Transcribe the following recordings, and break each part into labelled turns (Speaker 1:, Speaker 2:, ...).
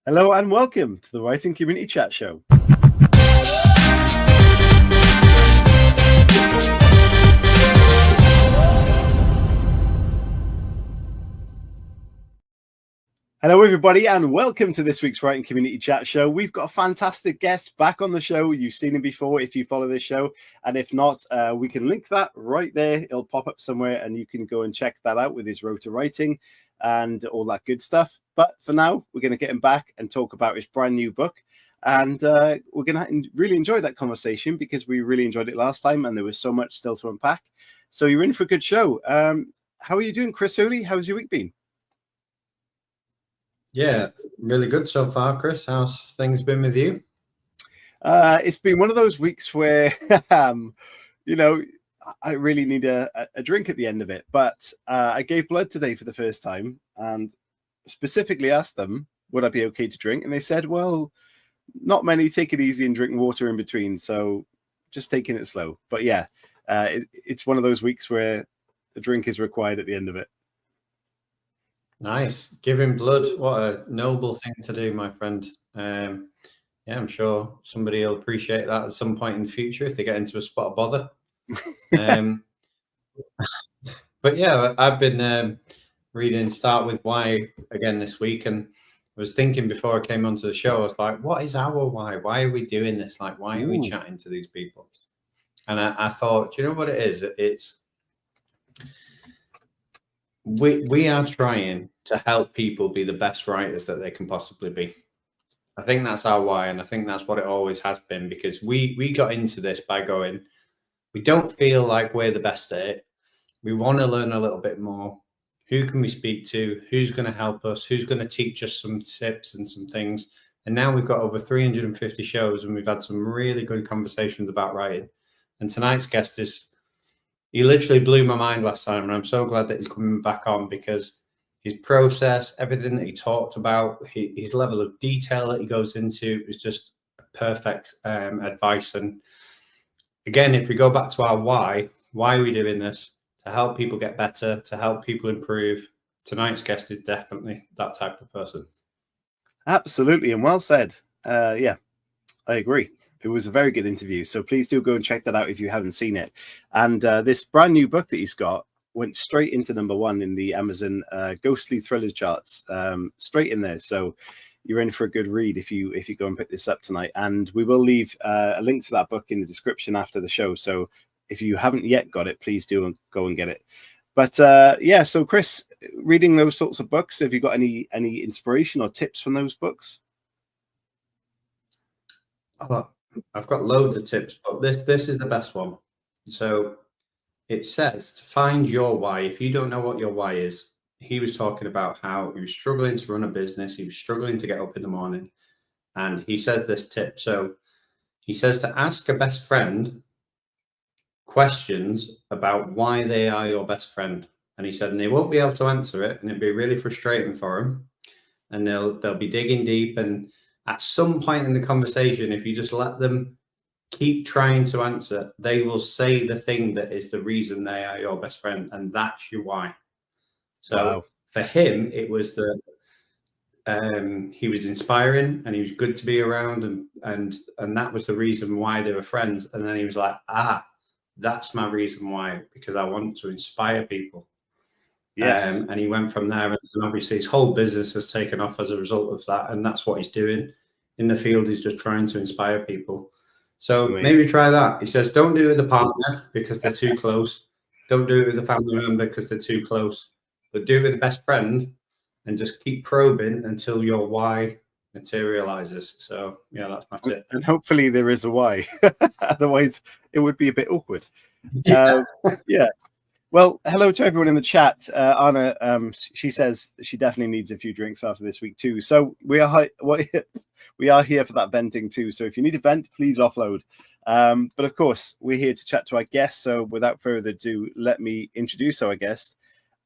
Speaker 1: Hello and welcome to the Writing Community Chat Show. Hello everybody and welcome to this week's Writing Community Chat Show. We've got a fantastic guest back on the show. You've seen him before if you follow this show, and if not, we can link that right there. It'll pop up somewhere and you can go and check that out with his road to writing and all that good stuff. But for now, we're going to get him back and talk about his brand new book. And we're going to really enjoy that conversation because we really enjoyed it last time and there was so much still to unpack. So you're in for a good show. How are you doing, Chris Hooley? How's your week been?
Speaker 2: Yeah, really good so far, Chris. How's things been with you?
Speaker 1: It's been one of those weeks where, you know, I really need a drink at the end of it. But I gave blood today for the first time and specifically asked them, would I be okay to drink? And they said, well, not many. Take it easy and drink water in between. So just taking it slow. But yeah, it's one of those weeks where a drink is required at the end of it.
Speaker 2: Nice. Giving blood. What a noble thing to do, my friend. Yeah, I'm sure somebody will appreciate that at some point in the future if they get into a spot of bother. But yeah, I've been reading Start With Why again this week, and I was thinking before I came onto the show, I was like, what is our why? Why are we doing this? Like, why are we chatting to these people? And I thought, do you know what it is? It's we are trying to help people be the best writers that they can possibly be. I think that's our why, and I think that's what it always has been, because we got into this by going, we don't feel like we're the best at it. We want to learn a little bit more. Who can we speak to? Who's going to help us? Who's going to teach us some tips and some things? And now we've got over 350 shows, and we've had some really good conversations about writing. And tonight's guest he literally blew my mind last time, and I'm so glad that he's coming back on, because his process, everything that he talked about, his level of detail that he goes into is just perfect advice. And again, if we go back to our why are we doing this? To help people get better, to help people improve. Tonight's guest is definitely that type of person.
Speaker 1: Absolutely, and well said. Yeah, I agree. It was a very good interview. So please do go and check that out if you haven't seen it. And this brand new book that he's got went straight into #1 in the Amazon ghostly thrillers charts, straight in there. So you're in for a good read if you go and pick this up tonight. And we will leave a link to that book in the description after the show. So if you haven't yet got it, please do go and get it. But yeah, so Chris, reading those sorts of books, have you got any inspiration or tips from those books?
Speaker 2: I've got loads of tips, but this is the best one. So it says to find your why. If you don't know what your why is, he was talking about how he was struggling to run a business. He was struggling to get up in the morning. And he says this tip. So he says to ask a best friend questions about why they are your best friend. And he said, and they won't be able to answer it, and it'd be really frustrating for them. And they'll be digging deep, and at some point in the conversation, if you just let them keep trying to answer, they will say the thing that is the reason they are your best friend, and that's your why. So wow. For him, it was that he was inspiring and he was good to be around, and that was the reason why they were friends. And then he was like, that's my reason why, because I want to inspire people. Yes. And he went from there, and obviously his whole business has taken off as a result of that, and that's what he's doing in the field. He's just trying to inspire people. So maybe try that. He says, don't do it with a partner because they're too close. Don't do it with a family member because they're too close. But do it with a best friend and just keep probing until your why materializes. So yeah, that's my tip.
Speaker 1: And hopefully there is a why. Otherwise, it would be a bit awkward. Yeah. Well, hello to everyone in the chat. Anna, she says she definitely needs a few drinks after this week too. So we are here for that venting too. So if you need a vent, please offload. But of course, we're here to chat to our guests. So without further ado, let me introduce our guest,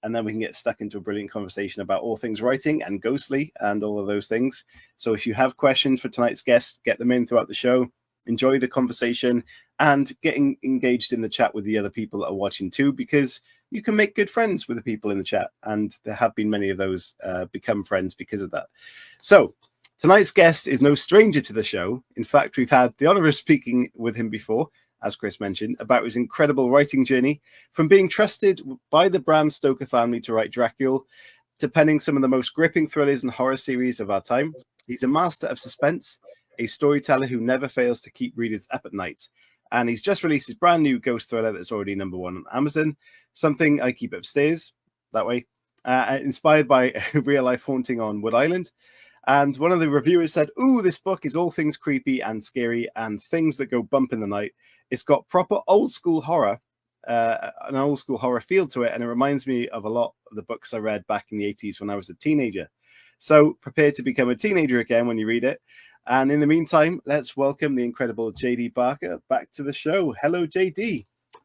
Speaker 1: and then we can get stuck into a brilliant conversation about all things writing and ghostly and all of those things. So if you have questions for tonight's guest, get them in throughout the show. Enjoy the conversation and getting engaged in the chat with the other people that are watching too, because you can make good friends with the people in the chat, and there have been many of those become friends because of that. So Tonight's guest is no stranger to the show. In fact, we've had the honor of speaking with him before, as Chris mentioned, about his incredible writing journey, from being trusted by the Bram Stoker family to write Dracula, to penning some of the most gripping thrillers and horror series of our time. He's a master of suspense, a storyteller who never fails to keep readers up at night. And he's just released his brand new ghost thriller that's already #1 on Amazon, Something I Keep Upstairs, that way, inspired by a real-life haunting on Wood Island. And one of the reviewers said, "Ooh, this book is all things creepy and scary and things that go bump in the night. It's got proper old school horror, an old school horror feel to it, and it reminds me of a lot of the books I read back in the 80s when I was a teenager. So prepare to become a teenager again when you read it. And in the meantime, let's welcome the incredible JD Barker back to the show. Hello, JD.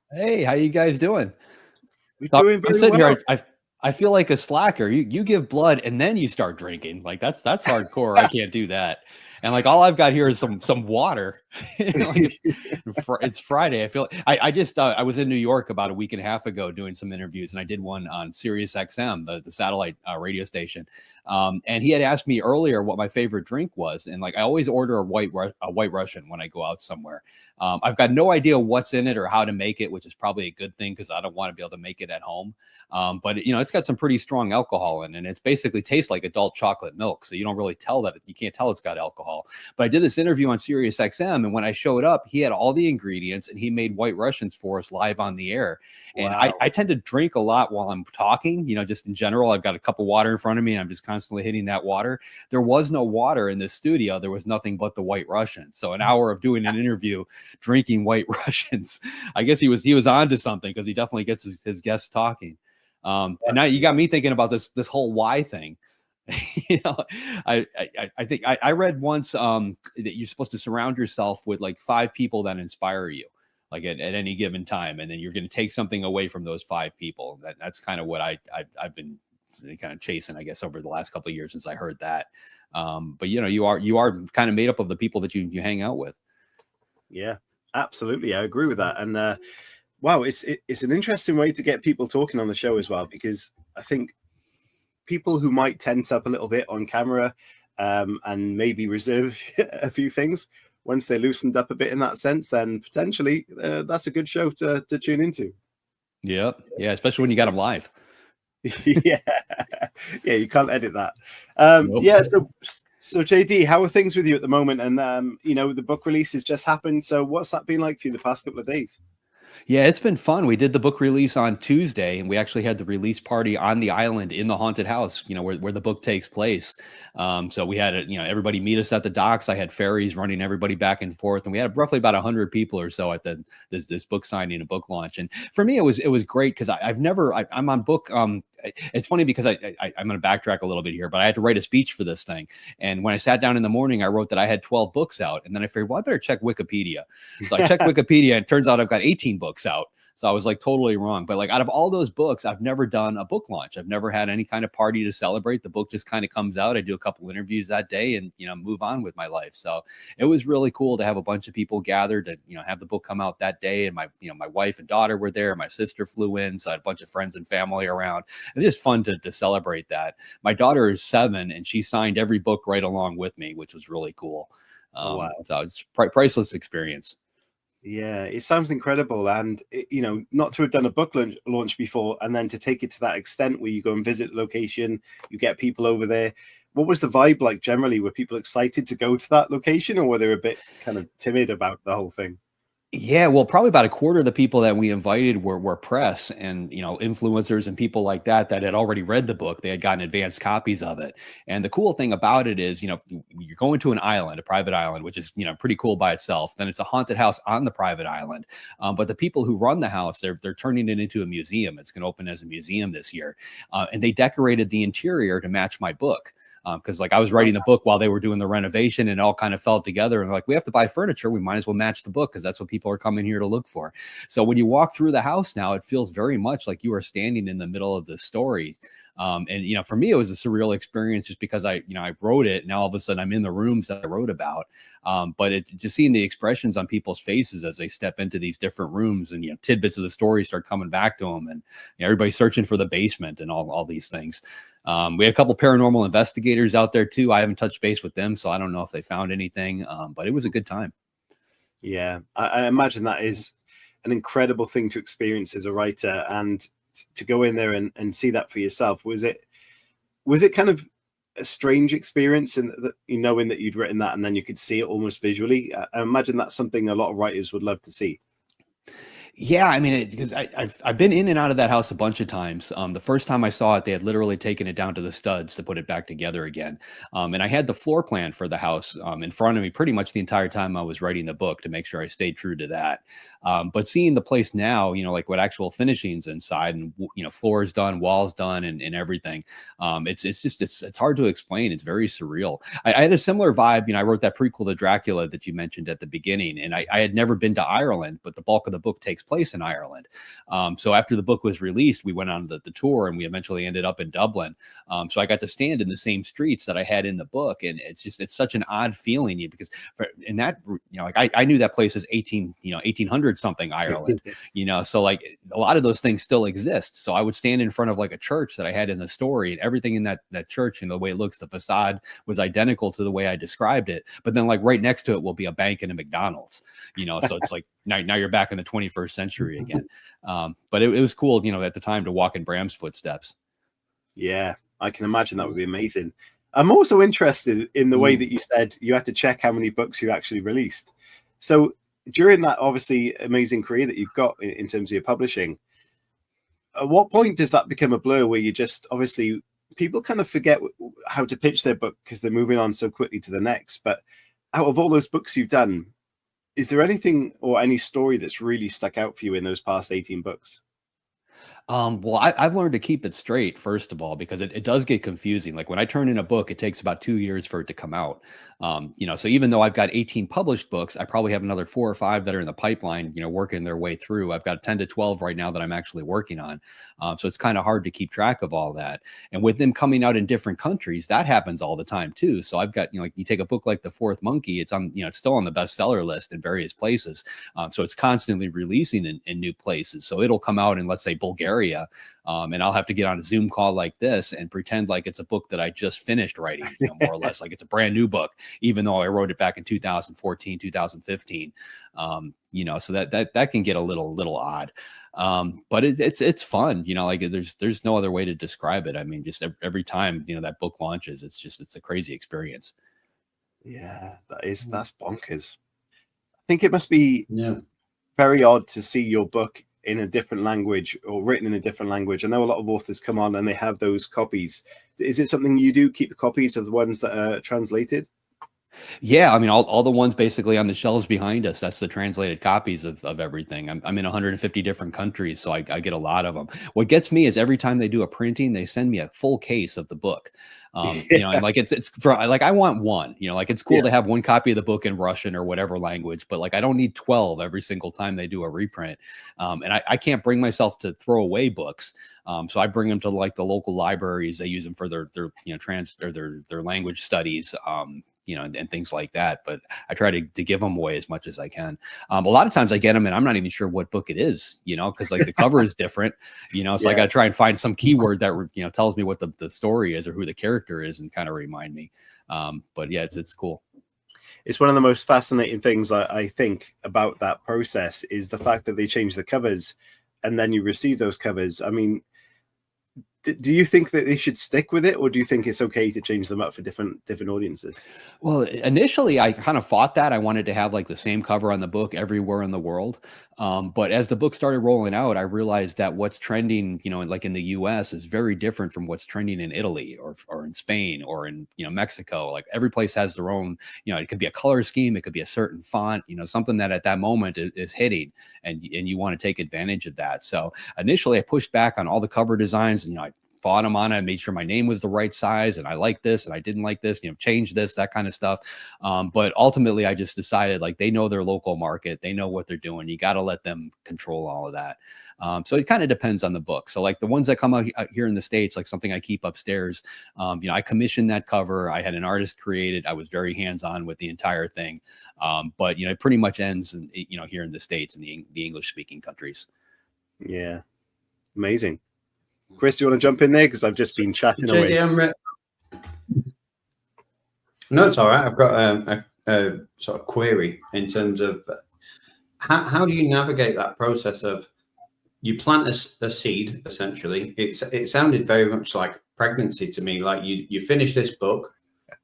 Speaker 3: Hey, how you guys doing?
Speaker 1: We're doing very well.
Speaker 3: Here, I feel like a slacker. You give blood and then you start drinking. Like that's hardcore. I can't do that. And like all I've got here is some water. It's Friday. I feel I was in New York about a week and a half ago doing some interviews, and I did one on Sirius XM, the satellite radio station. And he had asked me earlier what my favorite drink was, and like I always order a white Russian when I go out somewhere. I've got no idea what's in it or how to make it, which is probably a good thing because I don't want to be able to make it at home. But it's got some pretty strong alcohol in it, and it's basically tastes like adult chocolate milk, so you don't really tell that you can't tell it's got alcohol. But I did this interview on Sirius XM, and when I showed up, he had all the ingredients and he made white Russians for us live on the air. And wow. I tend to drink a lot while I'm talking, just in general. I've got a cup of water in front of me and I'm just constantly hitting that water. There was no water in this studio. There was nothing but the white Russian. So an hour of doing an interview, drinking white Russians. I guess he was onto something because he definitely gets his guests talking. And now you got me thinking about this whole why thing. I think I read once that you're supposed to surround yourself with like 5 people that inspire you, like at any given time, and then you're going to take something away from those 5 people. That's kind of what I've been kind of chasing, I guess, over the last couple of years since I heard that. But you are kind of made up of the people that you hang out with.
Speaker 1: Yeah, absolutely, I agree with that. And wow, it's an interesting way to get people talking on the show as well, because I think people who might tense up a little bit on camera and maybe reserve a few things, once they're loosened up a bit in that sense, then potentially that's a good show to tune into.
Speaker 3: Yeah, especially when you got them live.
Speaker 1: yeah, you can't edit that. Nope. Yeah, so JD, how are things with you at the moment? And the book release has just happened. So what's that been like for you the past couple of days?
Speaker 3: Yeah, it's been fun. We did the book release on Tuesday, and we actually had the release party on the island in the haunted house, where the book takes place. So we had everybody meet us at the docks. I had ferries running everybody back and forth, and we had roughly about 100 people or so at this book signing and book launch. And for me, it was great because I'm on book. It's funny because I'm going to backtrack a little bit here, but I had to write a speech for this thing. And when I sat down in the morning, I wrote that I had 12 books out. And then I figured, well, I better check Wikipedia. So I checked Wikipedia, and it turns out I've got 18 books out. So I was like totally wrong. But like out of all those books, I've never done a book launch. I've never had any kind of party to celebrate. The book just kind of comes out. I do a couple interviews that day and, move on with my life. So it was really cool to have a bunch of people gathered to, have the book come out that day. And my wife and daughter were there. My sister flew in. So I had a bunch of friends and family around. It was just fun to celebrate that. My daughter is 7 and she signed every book right along with me, which was really cool. Wow. So it's priceless experience.
Speaker 1: Yeah, it sounds incredible. And, not to have done a book launch before and then to take it to that extent where you go and visit the location, you get people over there. What was the vibe like generally? Were people excited to go to that location, or were they a bit kind of timid about the whole thing?
Speaker 3: Yeah, well, probably about a quarter of the people that we invited were press and, influencers and people like that had already read the book. They had gotten advanced copies of it. And the cool thing about it is, you're going to an island, a private island, which is, pretty cool by itself. Then it's a haunted house on the private island. But the people who run the house, they're turning it into a museum. It's going to open as a museum this year. And they decorated the interior to match my book. Because like I was writing the book while they were doing the renovation, and it all kind of fell together. And like, we have to buy furniture. We might as well match the book because that's what people are coming here to look for. So when you walk through the house now, it feels very much like you are standing in the middle of the story. And for me, it was a surreal experience just because I wrote it. Now all of a sudden I'm in the rooms that I wrote about. But just seeing the expressions on people's faces as they step into these different rooms, and tidbits of the story start coming back to them, and everybody's searching for the basement and all these things. We had a couple paranormal investigators out there too. I haven't touched base with them, so I don't know if they found anything. But it was a good time.
Speaker 1: Yeah, I imagine that is an incredible thing to experience as a writer, and to go in there and see that for yourself. Was it kind of a strange experience, in that knowing that you'd written that and then you could see it almost visually? I imagine that's something a lot of writers would love to see.
Speaker 3: Yeah, I mean, because I've been in and out of that house a bunch of times. The first time I saw it, they had literally taken it down to the studs to put it back together again. And I had the floor plan for the house in front of me pretty much the entire time I was writing the book, to make sure I stayed true to that. But seeing the place now, like what actual finishings inside, and floors done, walls done, and everything, it's hard to explain. It's very surreal. I had a similar vibe. I wrote that prequel to Dracula that you mentioned at the beginning, and I had never been to Ireland, but the bulk of the book takes place in Ireland. So after the book was released, we went on the tour, and we eventually ended up in Dublin. So I got to stand in the same streets that I had in the book, and it's such an odd feeling, because in that, I knew that place as 1800 something Ireland, so like a lot of those things still exist. So I would stand in front of like a church that I had in the story, and everything in that church, and the way it looks, the facade was identical to the way I described it. But then like right next to it will be a bank and a McDonald's, so it's like now you're back in the 21st century again. But it was cool, at the time, to walk in Bram's footsteps.
Speaker 1: Yeah, I can imagine that would be amazing. I'm also interested in the way that you said you had to check how many books you actually released. So during that obviously amazing career that you've got in terms of your publishing, at what point does that become a blur, where you just, obviously people kind of forget how to pitch their book because they're moving on so quickly to the next? But out of all those books you've done, is there anything or any story that's really stuck out for you in those past 18 books?
Speaker 3: Well, I've learned to keep it straight, first of all, because it does get confusing. Like when I turn in a book, it takes about 2 years for it to come out. So even though I've got 18 published books, I probably have another 4 or 5 that are in the pipeline, working their way through. I've got 10 to 12 right now that I'm actually working on. So it's kind of hard to keep track of all that. And with them coming out in different countries, that happens all the time too. So I've got, like you take a book like The Fourth Monkey, it's on, it's still on the bestseller list in various places. So it's constantly releasing in new places. So it'll come out in, let's say, Bulgaria. And I'll have to get on a Zoom call like this and pretend like it's a book that I just finished writing, more or less, like it's a brand new book, even though I wrote it back in 2014, 2015. So that can get a little odd. But it's fun, like there's no other way to describe it. I mean, just every time, that book launches, it's a crazy experience.
Speaker 1: Yeah, that's bonkers. I think it must be very odd to see your book in a different language, or written in a different language. I know a lot of authors come on and they have those copies. Is it something you do, keep the copies of the ones that are translated?
Speaker 3: Yeah, I mean, all the ones basically on the shelves behind us, that's the translated copies of everything. I'm in 150 different countries, so I get a lot of them. What gets me is every time they do a printing, they send me a full case of the book. And like it's for, like, I want one, like it's cool to have one copy of the book in Russian or whatever language, but like I don't need 12 every single time they do a reprint. And I can't bring myself to throw away books. So I bring them to like the local libraries. They use them for their their language studies. And things like that. But I try to give them away as much as I can. A lot of times I get them and I'm not even sure what book it is, because like the cover is different, so I got to try and find some keyword that, tells me what the story is or who the character is and kind of remind me. But yeah, it's cool.
Speaker 1: It's one of the most fascinating things I think about that process is the fact that they change the covers and then you receive those covers. I mean, do you think that they should stick with it, or do you think it's okay to change them up for different audiences?
Speaker 3: Well, initially I kind of fought that. I wanted to have like the same cover on the book everywhere in the world. But as the book started rolling out, I realized that what's trending, like in the US is very different from what's trending in Italy or in Spain or in, Mexico. Like every place has their own, it could be a color scheme. It could be a certain font, something that at that moment is hitting and you want to take advantage of that. So initially I pushed back on all the cover designs and, I thought them on it, made sure my name was the right size, and I liked this and I didn't like this, change this, that kind of stuff. But ultimately, I just decided, like, they know their local market, they know what they're doing. You got to let them control all of that. So it kind of depends on the book. So like the ones that come out here in the States, like something I keep upstairs, I commissioned that cover. I had an artist create it. I was very hands-on with the entire thing. But it pretty much ends in, here in the States, in the English speaking countries.
Speaker 1: Yeah. Amazing. Chris, you want to jump in there? Because I've just been chatting away.
Speaker 2: No, it's all right. I've got a sort of query in terms of how do you navigate that process of, you plant a seed, essentially. It sounded very much like pregnancy to me. Like you finish this book,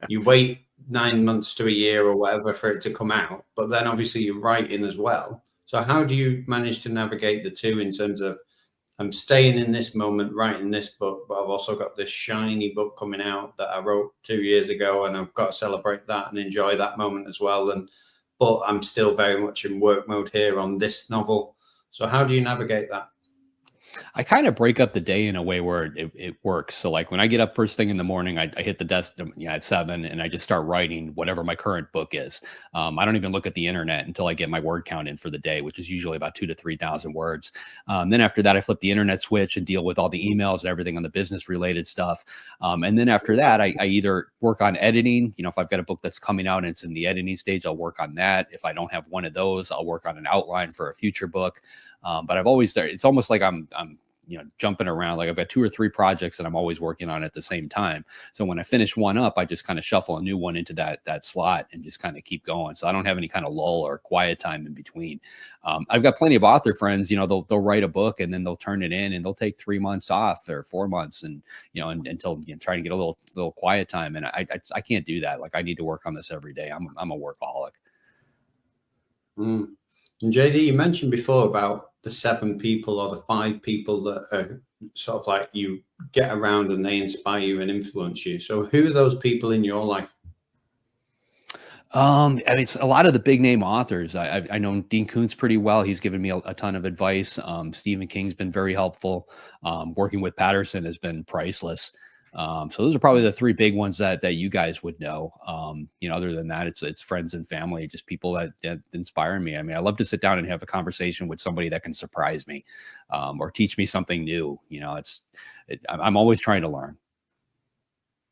Speaker 2: you wait 9 months to a year or whatever for it to come out, but then obviously you're writing as well. So how do you manage to navigate the two in terms of, I'm staying in this moment, writing this book, but I've also got this shiny book coming out that I wrote 2 years ago, and I've got to celebrate that and enjoy that moment as well. But I'm still very much in work mode here on this novel. So how do you navigate that?
Speaker 3: I kind of break up the day in a way where it works. So like when I get up first thing in the morning, I hit the desk at 7 and I just start writing whatever my current book is. I don't even look at the internet until I get my word count in for the day, which is usually about 2,000 to 3,000 words. Then after that, I flip the internet switch and deal with all the emails and everything on the business related stuff. And then after that, I either work on editing. If I've got a book that's coming out and it's in the editing stage, I'll work on that. If I don't have one of those, I'll work on an outline for a future book. But I've always, it's almost like I'm jumping around. Like I've got 2 or 3 projects that I'm always working on at the same time. So when I finish one up, I just kind of shuffle a new one into that slot and just kind of keep going. So I don't have any kind of lull or quiet time in between. I've got plenty of author friends, they'll write a book and then they'll turn it in and they'll take 3 months off or 4 months and, until trying to get a little quiet time. And I can't do that. Like I need to work on this every day. I'm a workaholic.
Speaker 2: Mm. And JD, you mentioned before about the 7 people or the 5 people that are sort of like you get around and they inspire you and influence you. So who are those people in your life?
Speaker 3: It's a lot of the big name authors. I know Dean Koontz pretty well. He's given me a ton of advice. Stephen King's been very helpful. Working with Patterson has been priceless. So those are probably the 3 big ones that you guys would know. Other than that, it's friends and family, just people that inspire me. I mean, I love to sit down and have a conversation with somebody that can surprise me, or teach me something new. I'm always trying to learn.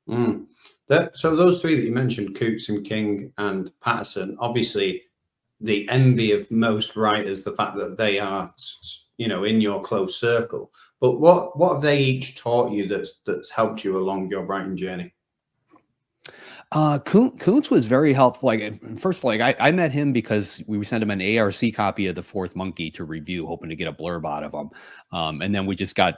Speaker 2: So those 3 that you mentioned, Koontz and King and Patterson, obviously the envy of most writers, the fact that they are, in your close circle. But what have they each taught you that's helped you along your writing journey?
Speaker 3: Koontz was very helpful. Like, first of all, I met him because we sent him an ARC copy of The Fourth Monkey to review, hoping to get a blurb out of him. And then we just got,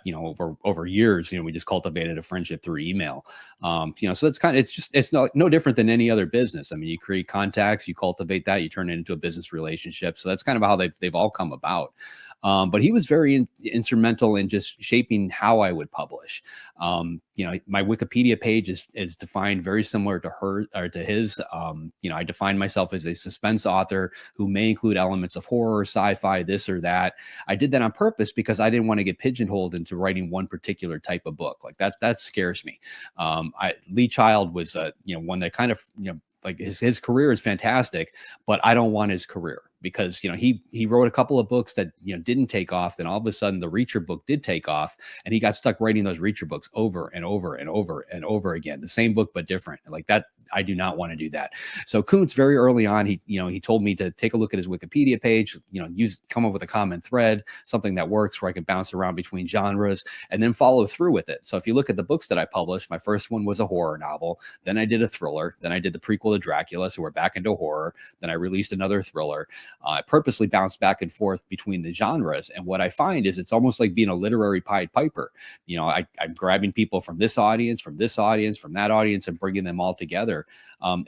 Speaker 3: over years, we just cultivated a friendship through email. So that's it's no different than any other business. I mean, you create contacts, you cultivate that, you turn it into a business relationship. So that's kind of how they've all come about. But he was very instrumental in just shaping how I would publish. My Wikipedia page is defined very similar to her or to his. I define myself as a suspense author who may include elements of horror, sci-fi, this or that. I did that on purpose because I didn't want to get pigeonholed into writing one particular type of book. Like that scares me. Lee Child was one that kind of, like his career is fantastic, but I don't want his career because, he wrote a couple of books that, didn't take off. And all of a sudden the Reacher book did take off and he got stuck writing those Reacher books over and over and over and over again, the same book, but different. Like that, I do not want to do that. So Koontz very early on, he told me to take a look at his Wikipedia page, come up with a common thread, something that works where I can bounce around between genres and then follow through with it. So if you look at the books that I published, my first one was a horror novel. Then I did a thriller. Then I did the prequel to Dracula. So we're back into horror. Then I released another thriller. I purposely bounced back and forth between the genres. And what I find is it's almost like being a literary Pied Piper. I'm grabbing people from this audience, from that audience, and bringing them all together.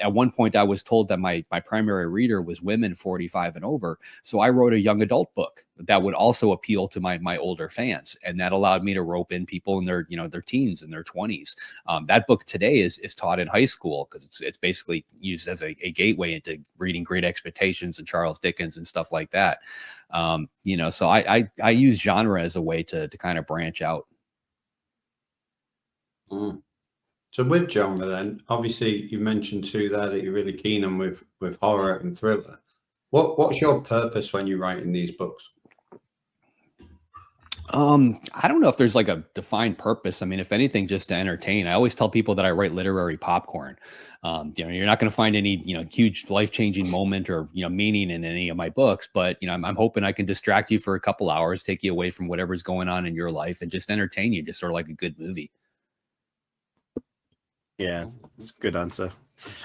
Speaker 3: At one point, I was told that my primary reader was women 45 and over. So I wrote a young adult book that would also appeal to my older fans. And that allowed me to rope in people in their teens and their 20s. That book today is taught in high school because it's basically used as a gateway into reading Great Expectations and Charles Dickens and stuff like that. So I use genre as a way to kind of branch out.
Speaker 2: Mm. So with genre, then obviously you mentioned two there that you're really keen on with horror and thriller. What's your purpose when you're writing these books?
Speaker 3: I don't know if there's like a defined purpose. I mean, if anything, just to entertain. I always tell people that I write literary popcorn. You're not going to find any, huge life-changing moment or, meaning in any of my books, but, I'm hoping I can distract you for a couple hours, take you away from whatever's going on in your life and just entertain you, just sort of like a good movie.
Speaker 1: Yeah, that's a good answer.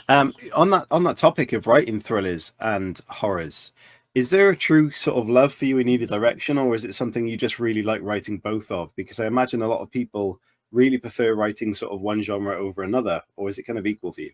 Speaker 1: On that topic of writing thrillers and horrors, is there a true sort of love for you in either direction, or is it something you just really like writing both of? Because I imagine a lot of people really prefer writing sort of one genre over another, or is it kind of equal for you?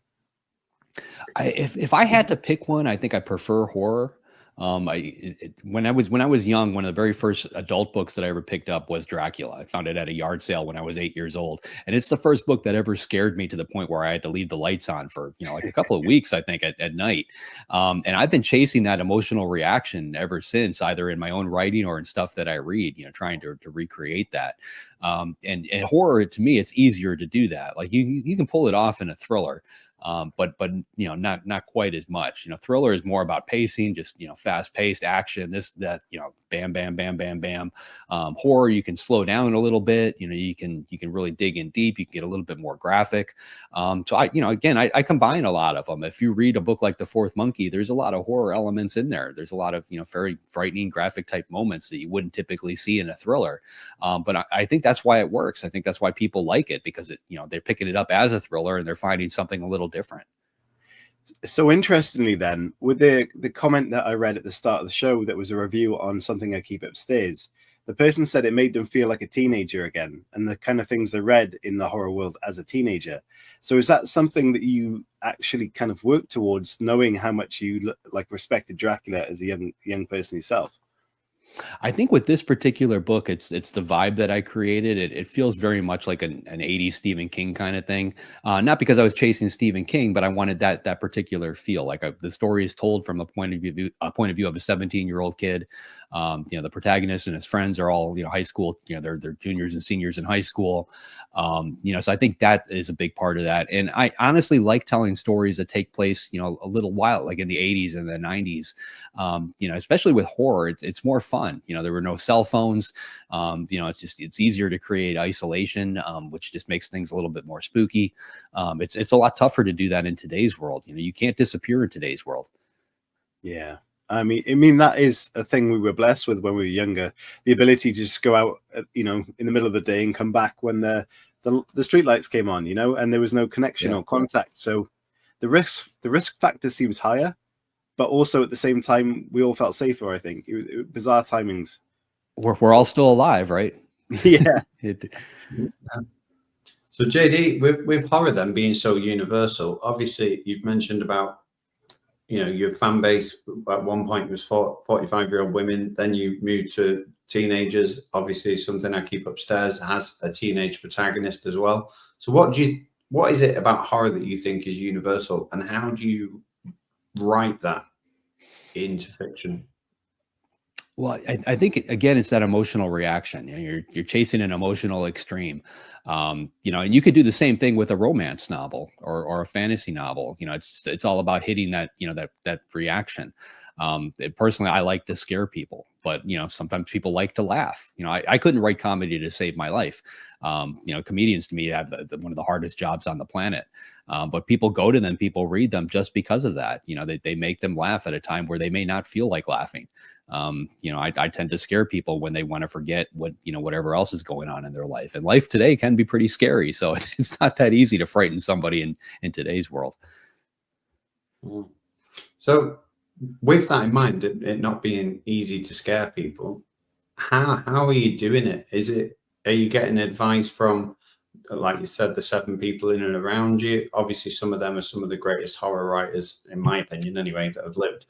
Speaker 3: If I had to pick one, I think I prefer horror. When I was young, one of the very first adult books that I ever picked up was Dracula. I found it at a yard sale when I was 8 years old, and it's the first book that ever scared me to the point where I had to leave the lights on for like a couple of weeks, I think, at night. And I've been chasing that emotional reaction ever since, either in my own writing or in stuff that I read. Trying to recreate that. And horror, to me, it's easier to do that. Like you can pull it off in a thriller. But not quite as much. Thriller is more about pacing, just fast paced action, that bam bam bam bam bam. Horror, you can slow down a little bit. You can really dig in deep. You can get a little bit more graphic. So I combine a lot of them. If you read a book like The Fourth Monkey, there's a lot of horror elements in there. There's a lot of very frightening graphic type moments that you wouldn't typically see in a thriller. But I think that's why it works. I think that's why people like it, because they're picking it up as a thriller and they're finding something a little different.
Speaker 1: So interestingly, then, with the comment that I read at the start of the show, that was a review on Something I Keep Upstairs, the person said it made them feel like a teenager again, and the kind of things they read in the horror world as a teenager. So is that something that you actually kind of work towards, knowing how much you respected Dracula as a young person yourself?
Speaker 3: I think with this particular book, it's the vibe that I created. It feels very much like an 80s Stephen King kind of thing. Not because I was chasing Stephen King, but I wanted that particular feel. Like the story is told from a point of view of a 17-year-old kid. The protagonist and his friends are all high school. They're juniors and seniors in high school. So I think that is a big part of that. And I honestly like telling stories that take place a little while, like in the 80s and the 90s. Especially with horror, it's more fun. There were no cell phones. It's easier to create isolation, which just makes things a little bit more spooky. It's a lot tougher to do that in today's world. You can't disappear in today's world.
Speaker 1: Yeah. I mean, that is a thing we were blessed with when we were younger. The ability to just go out, in the middle of the day and come back when the street lights came on, and there was no connection or contact. So the risk factor seems higher, but also at the same time, we all felt safer. I think it was bizarre timings.
Speaker 3: We're all still alive, right?
Speaker 1: Yeah.
Speaker 2: So JD, with horror then being so universal, obviously you've mentioned about your fan base at one point was 45-year-old women. Then you moved to teenagers. Obviously, Something I Keep Upstairs has a teenage protagonist as well. So what is it about horror that you think is universal, and how do you write that into fiction?
Speaker 3: Well, I think again, it's that emotional reaction. You're chasing an emotional extreme. And you could do the same thing with a romance novel or a fantasy novel. It's all about hitting that that reaction. Personally, I like to scare people, but sometimes people like to laugh. I couldn't write comedy to save my life. Comedians to me have one of the hardest jobs on the planet. But people go to them, people read them just because of that. They make them laugh at a time where they may not feel like laughing. I tend to scare people when they want to forget whatever else is going on in their life. And life today can be pretty scary. So it's not that easy to frighten somebody in today's world.
Speaker 2: So with that in mind, it not being easy to scare people, how are you doing it? Are you getting advice from, like you said, the 7 people in and around you? Obviously, some of them are some of the greatest horror writers, in my opinion, anyway, that have lived.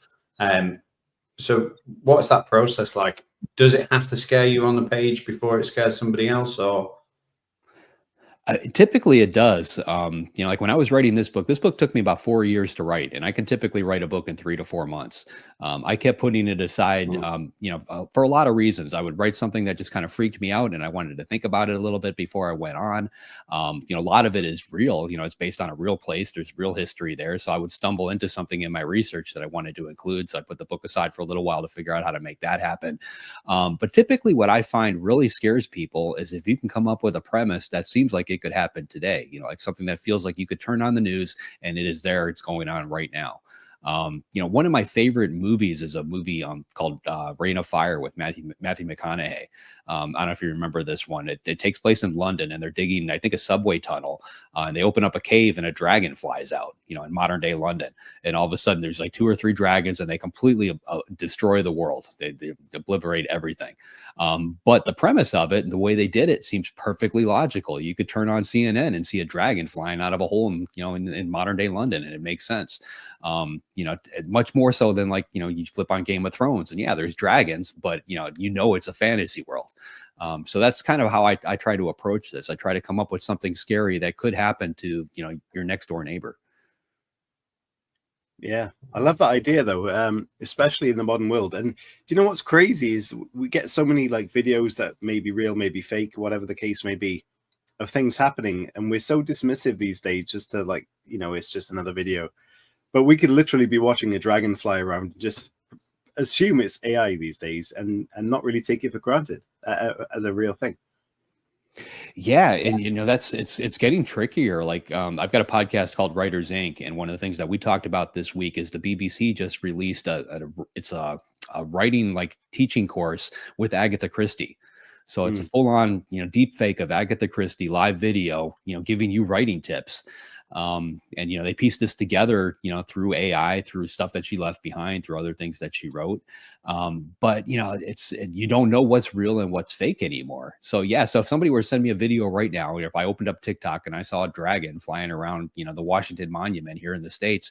Speaker 2: So what's that process like? Does it have to scare you on the page before it scares somebody else, or?
Speaker 3: Typically it does. Like when I was writing this book took me about 4 years to write, and I can typically write a book in 3 to 4 months. I kept putting it aside, for a lot of reasons. I would write something that just kind of freaked me out, and I wanted to think about it a little bit before I went on. A lot of it is real. It's based on a real place. There's real history there. So I would stumble into something in my research that I wanted to include. So I put the book aside for a little while to figure out how to make that happen. But typically what I find really scares people is if you can come up with a premise that seems like it could happen today, like something that feels like you could turn on the news and it is there, it's going on right now. One of my favorite movies is a movie called Reign of Fire with Matthew McConaughey. I don't know if you remember this one. It takes place in London, and they're digging, I think, a subway tunnel, and they open up a cave, and a dragon flies out, in modern day London. And all of a sudden, there's like 2 or 3 dragons, and they completely destroy the world. They obliterate everything. But the premise of it and the way they did it seems perfectly logical. You could turn on CNN and see a dragon flying out of a hole in modern day London, and it makes sense. Much more so than like, you flip on Game of Thrones and yeah, there's dragons, but it's a fantasy world. So that's kind of how I try to approach this. I try to come up with something scary that could happen to, your next door neighbor.
Speaker 1: Yeah, I love that idea though, especially in the modern world. And do you know what's crazy is we get so many like videos that may be real, maybe fake, whatever the case may be, of things happening, and we're so dismissive these days just to like, it's just another video. But we could literally be watching a dragon fly around, just assume it's AI these days, and not really take it for granted as a real thing.
Speaker 3: Yeah, and it's getting trickier. Like I've got a podcast called Writers Inc., and one of the things that we talked about this week is the BBC just released a writing like teaching course with Agatha Christie. So it's a full on deep fake of Agatha Christie live video, giving you writing tips. And they pieced this together, through AI, through stuff that she left behind, through other things that she wrote. But you don't know what's real and what's fake anymore. So yeah, so if somebody were to send me a video right now, if I opened up TikTok and I saw a dragon flying around, the Washington Monument here in the States,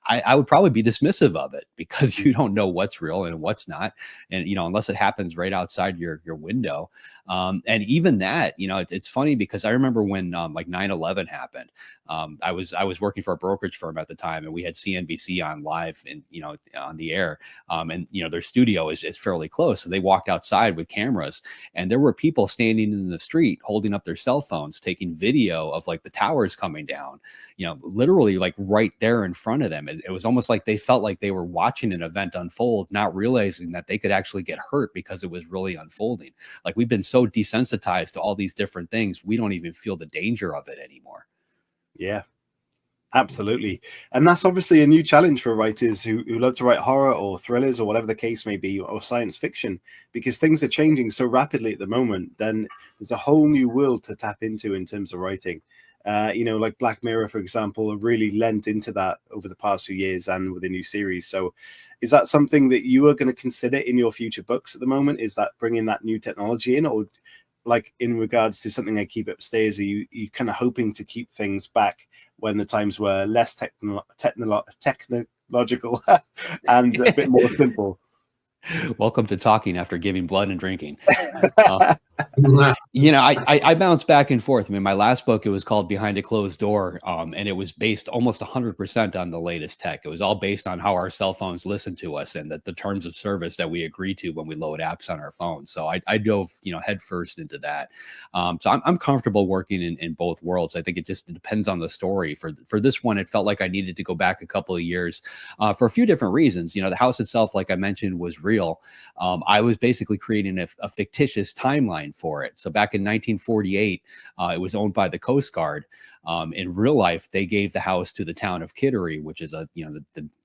Speaker 3: I would probably be dismissive of it because you don't know what's real and what's not. And, unless it happens right outside your window. And even that, it's funny because I remember when like 9/11 happened. I was working for a brokerage firm at the time, and we had CNBC on live and on the air. And their studio is fairly close, so they walked outside with cameras, and there were people standing in the street holding up their cell phones, taking video of like the towers coming down. Literally like right there in front of them. It was almost like they felt like they were watching an event unfold, not realizing that they could actually get hurt because it was really unfolding. Like we've been so desensitized to all these different things, we don't even feel the danger of it anymore.
Speaker 1: Yeah, absolutely. And that's obviously a new challenge for writers who love to write horror or thrillers or whatever the case may be, or science fiction, because things are changing so rapidly at the moment. Then there's a whole new world to tap into in terms of writing. Like Black Mirror, for example, have really lent into that over the past few years and with a new series. So is that something that you are going to consider in your future books at the moment? Is that bringing that new technology in, or like in regards to something I keep upstairs, are you kind of hoping to keep things back when the times were less technological and a bit more simple?
Speaker 3: Welcome to talking after giving blood and drinking. I bounce back and forth. I mean, my last book, it was called Behind a Closed Door, and it was based almost 100% on the latest tech. It was all based on how our cell phones listen to us and the terms of service that we agree to when we load apps on our phones. So I dove, head first into that. So I'm comfortable working in both worlds. I think it just depends on the story. For this one, it felt like I needed to go back a couple of years for a few different reasons. The house itself, like I mentioned, was real. I was basically creating a fictitious timeline for it. So back in 1948, it was owned by the Coast Guard. In real life, they gave the house to the town of Kittery, which is the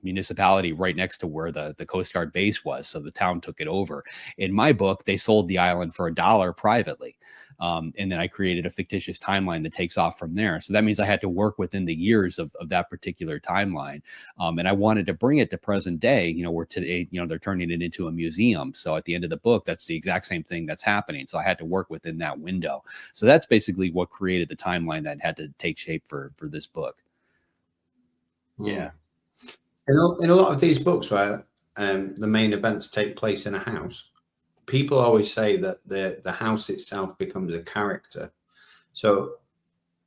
Speaker 3: municipality right next to where the Coast Guard base was. So the town took it over. In my book, they sold the island for $1 privately. And then I created a fictitious timeline that takes off from there. So that means I had to work within the years of that particular timeline. And I wanted to bring it to present day, where today, they're turning it into a museum. So at the end of the book, that's the exact same thing that's happening. So I had to work within that window. So that's basically what created the timeline that had to take shape for this book.
Speaker 1: Yeah.
Speaker 2: In a lot of these books where the main events take place in a house, people always say that the house itself becomes a character. So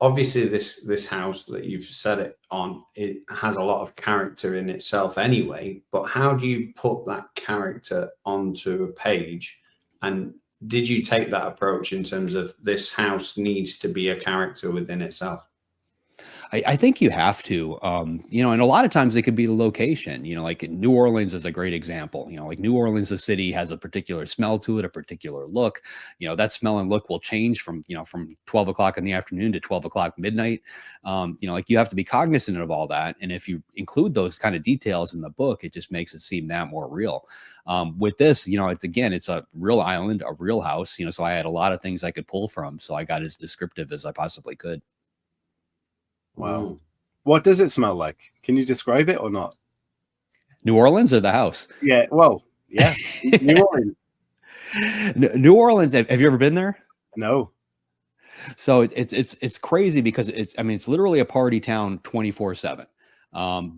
Speaker 2: obviously this house that you've set it on, it has a lot of character in itself anyway, but how do you put that character onto a page? And did you take that approach in terms of this house needs to be a character within itself?
Speaker 3: I think you have to, you know, and a lot of times it could be the location, you know, like New Orleans is a great example. You know, like New Orleans, the city has a particular smell to it, a particular look. You know, that smell and look will change from, you know, from 12 o'clock in the afternoon to 12 o'clock midnight. You know, like you have to be cognizant of all that. And if you include those kind of details in the book, it just makes it seem that more real. With this, you know, it's a real island, a real house, you know, so I had a lot of things I could pull from. So I got as descriptive as I possibly could.
Speaker 1: Wow. What does it smell like? Can you describe it or not?
Speaker 3: New Orleans or the house?
Speaker 1: Yeah, well, yeah. New Orleans.
Speaker 3: New Orleans, have you ever been there?
Speaker 1: No.
Speaker 3: So it's crazy because it's literally a party town 24/7.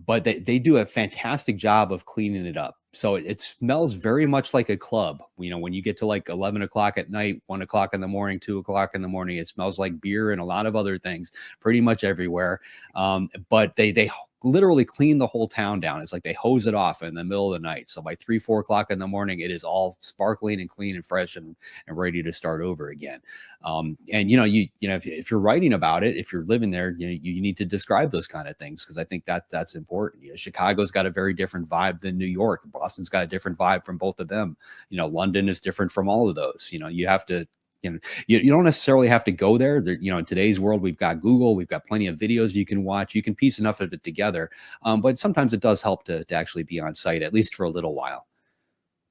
Speaker 3: But they do a fantastic job of cleaning it up. So it smells very much like a club. You know, when you get to like 11 o'clock at night, 1 o'clock in the morning, 2 o'clock in the morning, it smells like beer and a lot of other things pretty much everywhere. But they literally clean the whole town down. It's like they hose it off in the middle of the night. So by 3, 4 o'clock in the morning, it is all sparkling and clean and fresh and ready to start over again. And you know, if you're writing about it, if you're living there, you need to describe those kind of things, because I think that's important. You know, Chicago's got a very different vibe than New York. Boston's got a different vibe from both of them. You know, London is different from all of those. You know, you have to, you know, you don't necessarily have to go there. You know, in today's world, we've got Google, we've got plenty of videos you can watch. You can piece enough of it together. But sometimes it does help to actually be on site, at least for a little while.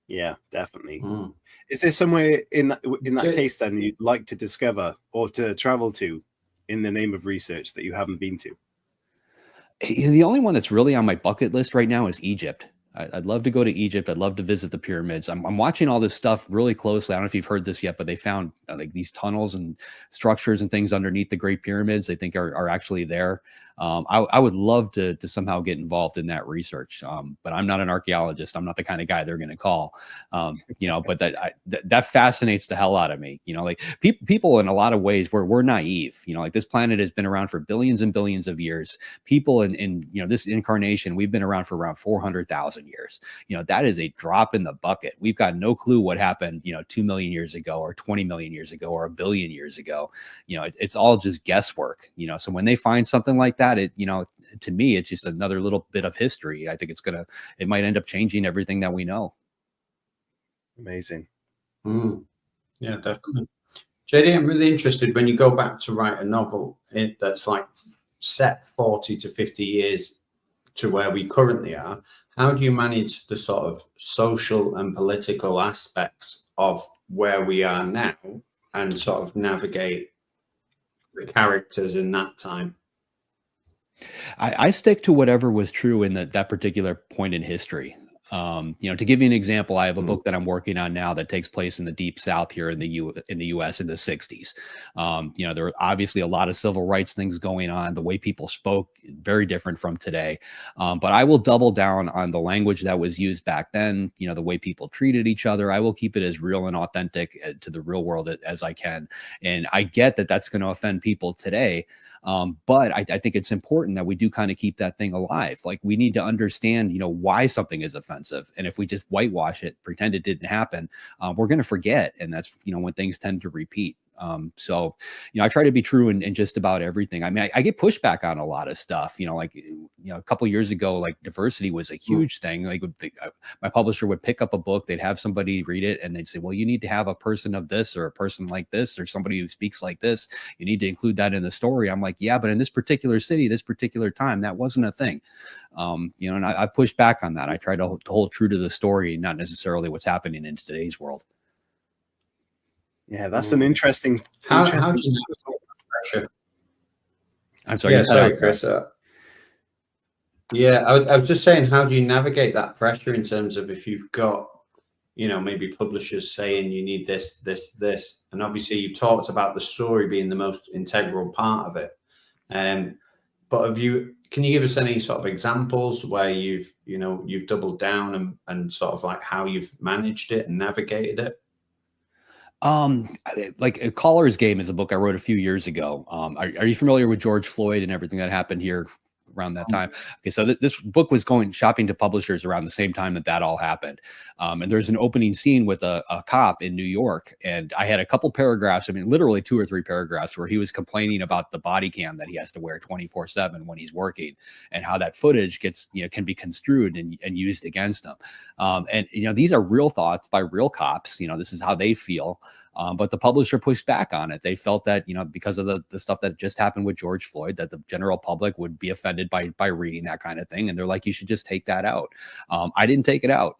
Speaker 1: Yeah, definitely. Is there somewhere in that case then you'd like to discover or to travel to in the name of research that you haven't been to?
Speaker 3: The only one that's really on my bucket list right now is Egypt. I'd love to go to Egypt. I'd love to visit the pyramids. I'm watching all this stuff really closely. I don't know if you've heard this yet, but they found like these tunnels and structures and things underneath the Great Pyramids they think are actually there. I would love to somehow get involved in that research. But I'm not an archaeologist. I'm not the kind of guy they're going to call. You know, but that fascinates the hell out of me. You know, like people in a lot of ways we're naive. You know, like this planet has been around for billions and billions of years. People in you know, this incarnation, we've been around for around 400,000 years. You know, that is a drop in the bucket. We've got no clue what happened, you know, 2 million years ago or 20 million years ago or 1 billion years ago. You know, it's all just guesswork. You know, so when they find something like that, you know, to me, it's just another little bit of history. I think it might end up changing everything that we know.
Speaker 1: Amazing.
Speaker 2: Yeah, definitely. JD, I'm really interested when you go back to write a novel that's like set 40 to 50 years to where we currently are. How do you manage the sort of social and political aspects of where we are now and sort of navigate the characters in that time?
Speaker 3: I stick to whatever was true in that particular point in history. You know, to give you an example, I have a book that I'm working on now that takes place in the Deep South here in the U.S. in the 60s. You know, there were obviously a lot of civil rights things going on. The way people spoke, very different from today. But I will double down on the language that was used back then. You know, the way people treated each other. I will keep it as real and authentic to the real world as I can. And I get that that's going to offend people today. But I think it's important that we do kind of keep that thing alive. Like we need to understand, you know, why something is offensive. And if we just whitewash it, pretend it didn't happen, we're going to forget. And that's, you know, when things tend to repeat. So, you know, I try to be true in just about everything. I mean, I get pushback on a lot of stuff, you know, like, you know, a couple of years ago, like diversity was a huge thing. Like my publisher would pick up a book, they'd have somebody read it and they'd say, well, you need to have a person of this or a person like this, or somebody who speaks like this. You need to include that in the story. I'm like, yeah, but in this particular city, this particular time, that wasn't a thing. You know, and I pushed back on that. I try to hold true to the story, not necessarily what's happening in today's world.
Speaker 1: Yeah, that's an interesting.
Speaker 2: How do you navigate pressure?
Speaker 3: I'm sorry.
Speaker 2: Yeah, sorry, Chris. Yeah, I was just saying, how do you navigate that pressure in terms of if you've got, you know, maybe publishers saying you need this, this, this, and obviously you've talked about the story being the most integral part of it. But can you give us any sort of examples where you've doubled down and sort of like how you've managed it and navigated it?
Speaker 3: Like A Caller's Game is a book I wrote a few years ago. Are you familiar with George Floyd and everything that happened here around that time? Okay, so this book was going shopping to publishers around the same time that all happened. And there's an opening scene with a cop in New York, and I had a couple paragraphs, I mean, literally 2 or 3 paragraphs, where he was complaining about the body cam that he has to wear 24/7 when he's working, and how that footage gets, can be construed and used against him. And these are real thoughts by real cops. This is how they feel. But the publisher pushed back on it. They felt that, because of the stuff that just happened with George Floyd, that the general public would be offended by reading that kind of thing. And they're like, you should just take that out. I didn't take it out,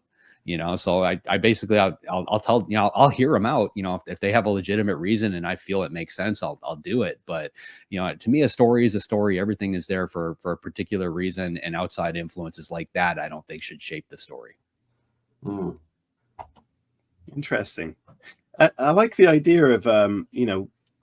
Speaker 3: so I basically, I'll tell, I'll hear them out, if they have a legitimate reason and I feel it makes sense, I'll do it. But, to me, a story is a story. Everything is there for a particular reason, and outside influences like that, I don't think should shape the story.
Speaker 1: Interesting. I like the idea of,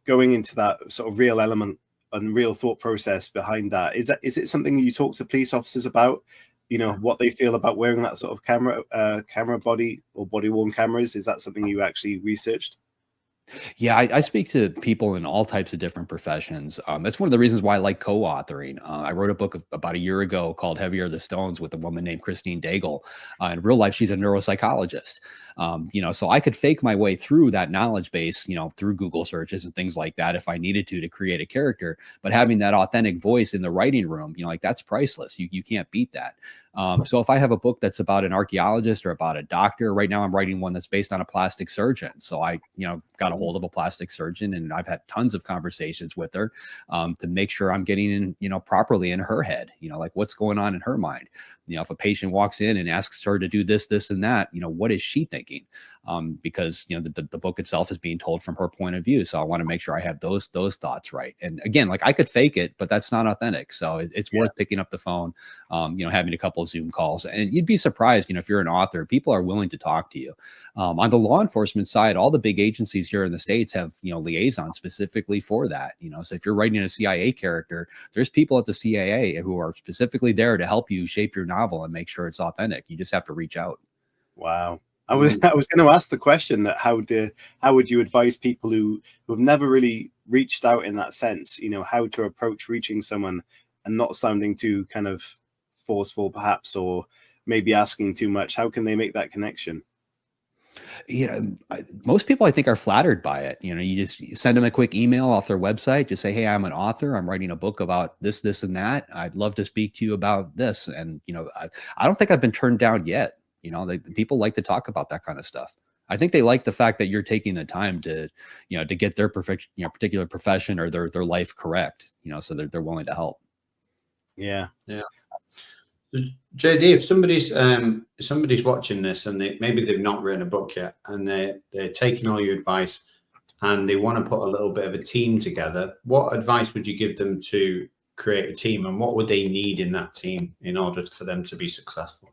Speaker 1: going into that sort of real element and real thought process behind that. Is it something you talk to police officers about, what they feel about wearing that sort of camera body or body worn cameras? Is that something you actually researched?
Speaker 3: Yeah, I speak to people in all types of different professions. That's one of the reasons why I like co-authoring. I wrote a book about a year ago called Heavier the Stones with a woman named Christine Daigle. In real life, she's a neuropsychologist. So I could fake my way through that knowledge base, through Google searches and things like that if I needed to create a character. But having that authentic voice in the writing room, that's priceless. You can't beat that. So if I have a book that's about an archaeologist or about a doctor, right now I'm writing one that's based on a plastic surgeon. So I, got a hold of a plastic surgeon, and I've had tons of conversations with her to make sure I'm getting in, properly in her head, like what's going on in her mind. If a patient walks in and asks her to do this, this, and that, what is she thinking? Because the book itself is being told from her point of view. So I want to make sure I have those thoughts right. And again, like I could fake it, but that's not authentic. So it's worth picking up the phone, having a couple of Zoom calls. And you'd be surprised, if you're an author, people are willing to talk to you. On the law enforcement side, all the big agencies here in the States have, liaisons specifically for that. So if you're writing a CIA character, there's people at the CIA who are specifically there to help you shape your novel and make sure it's authentic. You just have to reach out.
Speaker 1: Wow. I was going to ask the question that how would you advise people who have never really reached out in that sense, how to approach reaching someone and not sounding too kind of forceful perhaps, or maybe asking too much? How can they make that connection?
Speaker 3: Most people I think are flattered by it. You just send them a quick email off their website. Just say, hey, I'm an author. I'm writing a book about this, this, and that. I'd love to speak to you about this. And, I don't think I've been turned down yet. People like to talk about that kind of stuff. I think they like the fact that you're taking the time to, to get their particular profession or their life correct, so they're willing to help.
Speaker 1: Yeah.
Speaker 2: Yeah. JD, if somebody's watching this and maybe they've not written a book yet, and they're taking all your advice and they want to put a little bit of a team together, what advice would you give them to create a team, and what would they need in that team in order for them to be successful?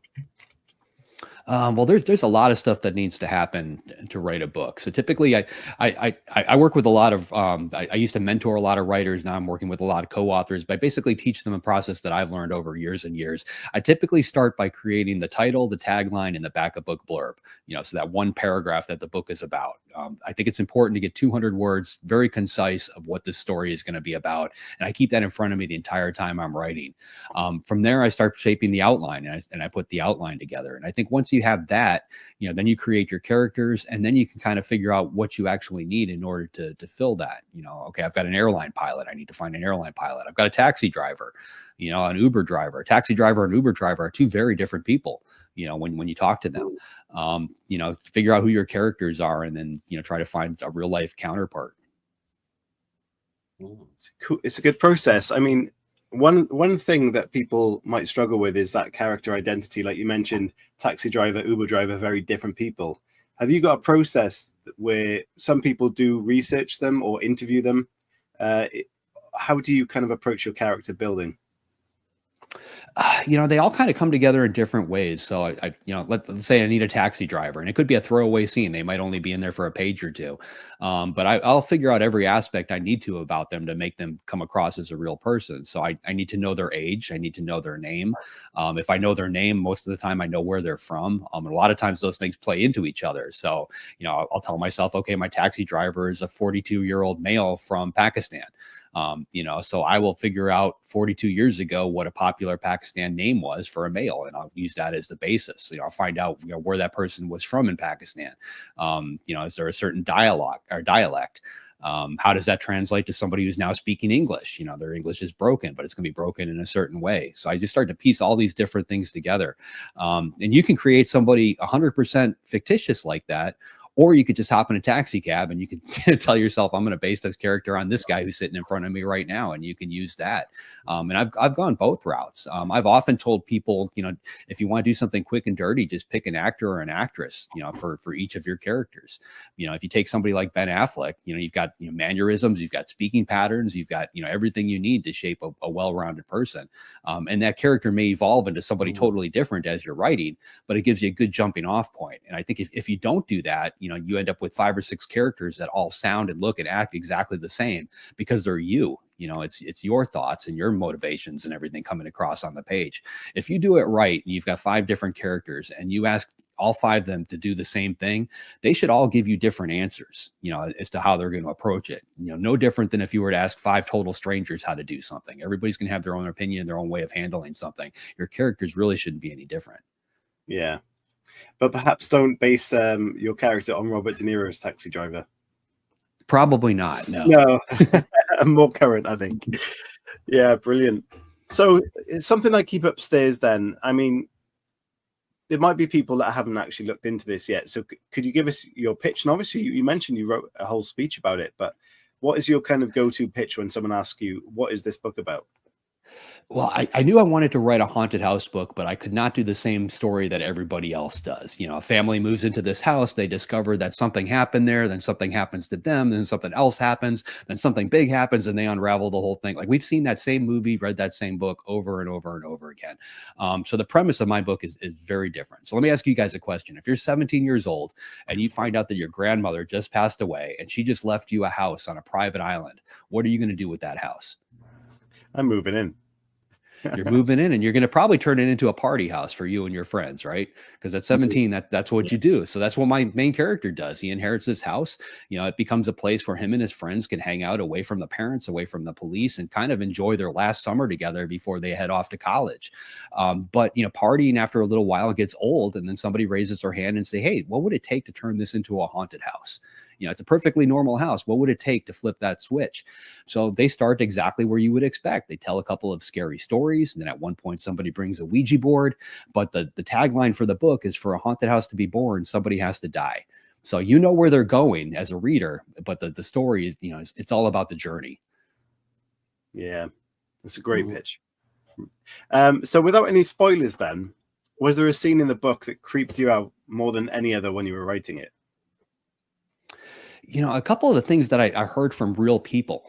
Speaker 3: Well, there's a lot of stuff that needs to happen to write a book. So typically I work with a lot of, I used to mentor a lot of writers. Now I'm working with a lot of co-authors, but I basically teach them a process that I've learned over years and years. I typically start by creating the title, the tagline, and the back of book blurb, so that one paragraph that the book is about. I think it's important to get 200 words, very concise, of what this story is going to be about. And I keep that in front of me the entire time I'm writing. From there, I start shaping the outline, and I put the outline together. And I think once you have that, then you create your characters, and then you can kind of figure out what you actually need in order to fill that. Okay, I've got an airline pilot. I need to find an airline pilot. I've got a taxi driver, an Uber driver. A taxi driver and Uber driver are two very different people. When you talk to them, figure out who your characters are, and then, try to find a real life counterpart.
Speaker 1: It's a good process. I mean, one thing that people might struggle with is that character identity. Like you mentioned, taxi driver, Uber driver, very different people. Have you got a process where some people do research them or interview them? How do you kind of approach your character building?
Speaker 3: They all kind of come together in different ways. So let's say I need a taxi driver, and it could be a throwaway scene. They might only be in there for a page or two. But I'll figure out every aspect I need to about them to make them come across as a real person. So I need to know their age. I need to know their name. If I know their name, most of the time I know where they're from. And a lot of times those things play into each other. So, I'll tell myself, okay, my taxi driver is a 42-year-old male from Pakistan. So I will figure out 42 years ago what a popular Pakistan name was for a male, and I'll use that as the basis. I'll find out where that person was from in Pakistan. Is there a certain dialogue or dialect? How does that translate to somebody who's now speaking English? Their English is broken, but it's going to be broken in a certain way. So I just start to piece all these different things together. And you can create somebody 100% fictitious like that. Or you could just hop in a taxi cab and you can tell yourself, I'm going to base this character on this guy who's sitting in front of me right now. And you can use that. And I've gone both routes. I've often told people, if you want to do something quick and dirty, just pick an actor or an actress, for each of your characters. If you take somebody like Ben Affleck, you've got mannerisms, you've got speaking patterns, you've got, everything you need to shape a well-rounded person. And that character may evolve into somebody totally different as you're writing, but it gives you a good jumping off point. And I think if you don't do that, you end up with 5 or 6 characters that all sound and look and act exactly the same because they're you. It's your thoughts and your motivations and everything coming across on the page. If you do it right, and you've got 5 different characters and you ask all 5 of them to do the same thing, they should all give you different answers, as to how they're going to approach it. No different than if you were to ask 5 total strangers how to do something. Everybody's going to have their own opinion, their own way of handling something. Your characters really shouldn't be any different.
Speaker 1: Yeah. But perhaps don't base your character on Robert De Niro's Taxi Driver.
Speaker 3: Probably not.
Speaker 1: No. More current, I think. Yeah, brilliant. So it's something I keep upstairs then. I mean, there might be people that haven't actually looked into this yet. So could you give us your pitch? And obviously you mentioned you wrote a whole speech about it, but what is your kind of go-to pitch when someone asks you, what is this book about?
Speaker 3: Well, I knew I wanted to write a haunted house book, but I could not do the same story that everybody else does. A family moves into this house, they discover that something happened there, then something happens to them, then something else happens, then something big happens, and they unravel the whole thing. Like, we've seen that same movie, read that same book over and over and over again. So the premise of my book is very different. So let me ask you guys a question. If you're 17 years old and you find out that your grandmother just passed away and she just left you a house on a private island, what are you going to do with that house?
Speaker 1: I'm moving in.
Speaker 3: You're moving in and you're going to probably turn it into a party house for you and your friends, right? Because at 17, that's what you do. So that's what my main character does. He inherits this house. It becomes a place where him and his friends can hang out away from the parents, away from the police, and kind of enjoy their last summer together before they head off to college. But partying after a little while gets old, and then somebody raises their hand and say, hey, what would it take to turn this into a haunted house? It's a perfectly normal house. What would it take to flip that switch? So they start exactly where you would expect. They tell a couple of scary stories. And then at one point, somebody brings a Ouija board. But the tagline for the book is, for a haunted house to be born, somebody has to die. So where they're going as a reader, but the story is, it's all about the journey.
Speaker 1: Yeah, it's a great pitch. So without any spoilers then, was there a scene in the book that creeped you out more than any other when you were writing it?
Speaker 3: A couple of the things that I heard from real people.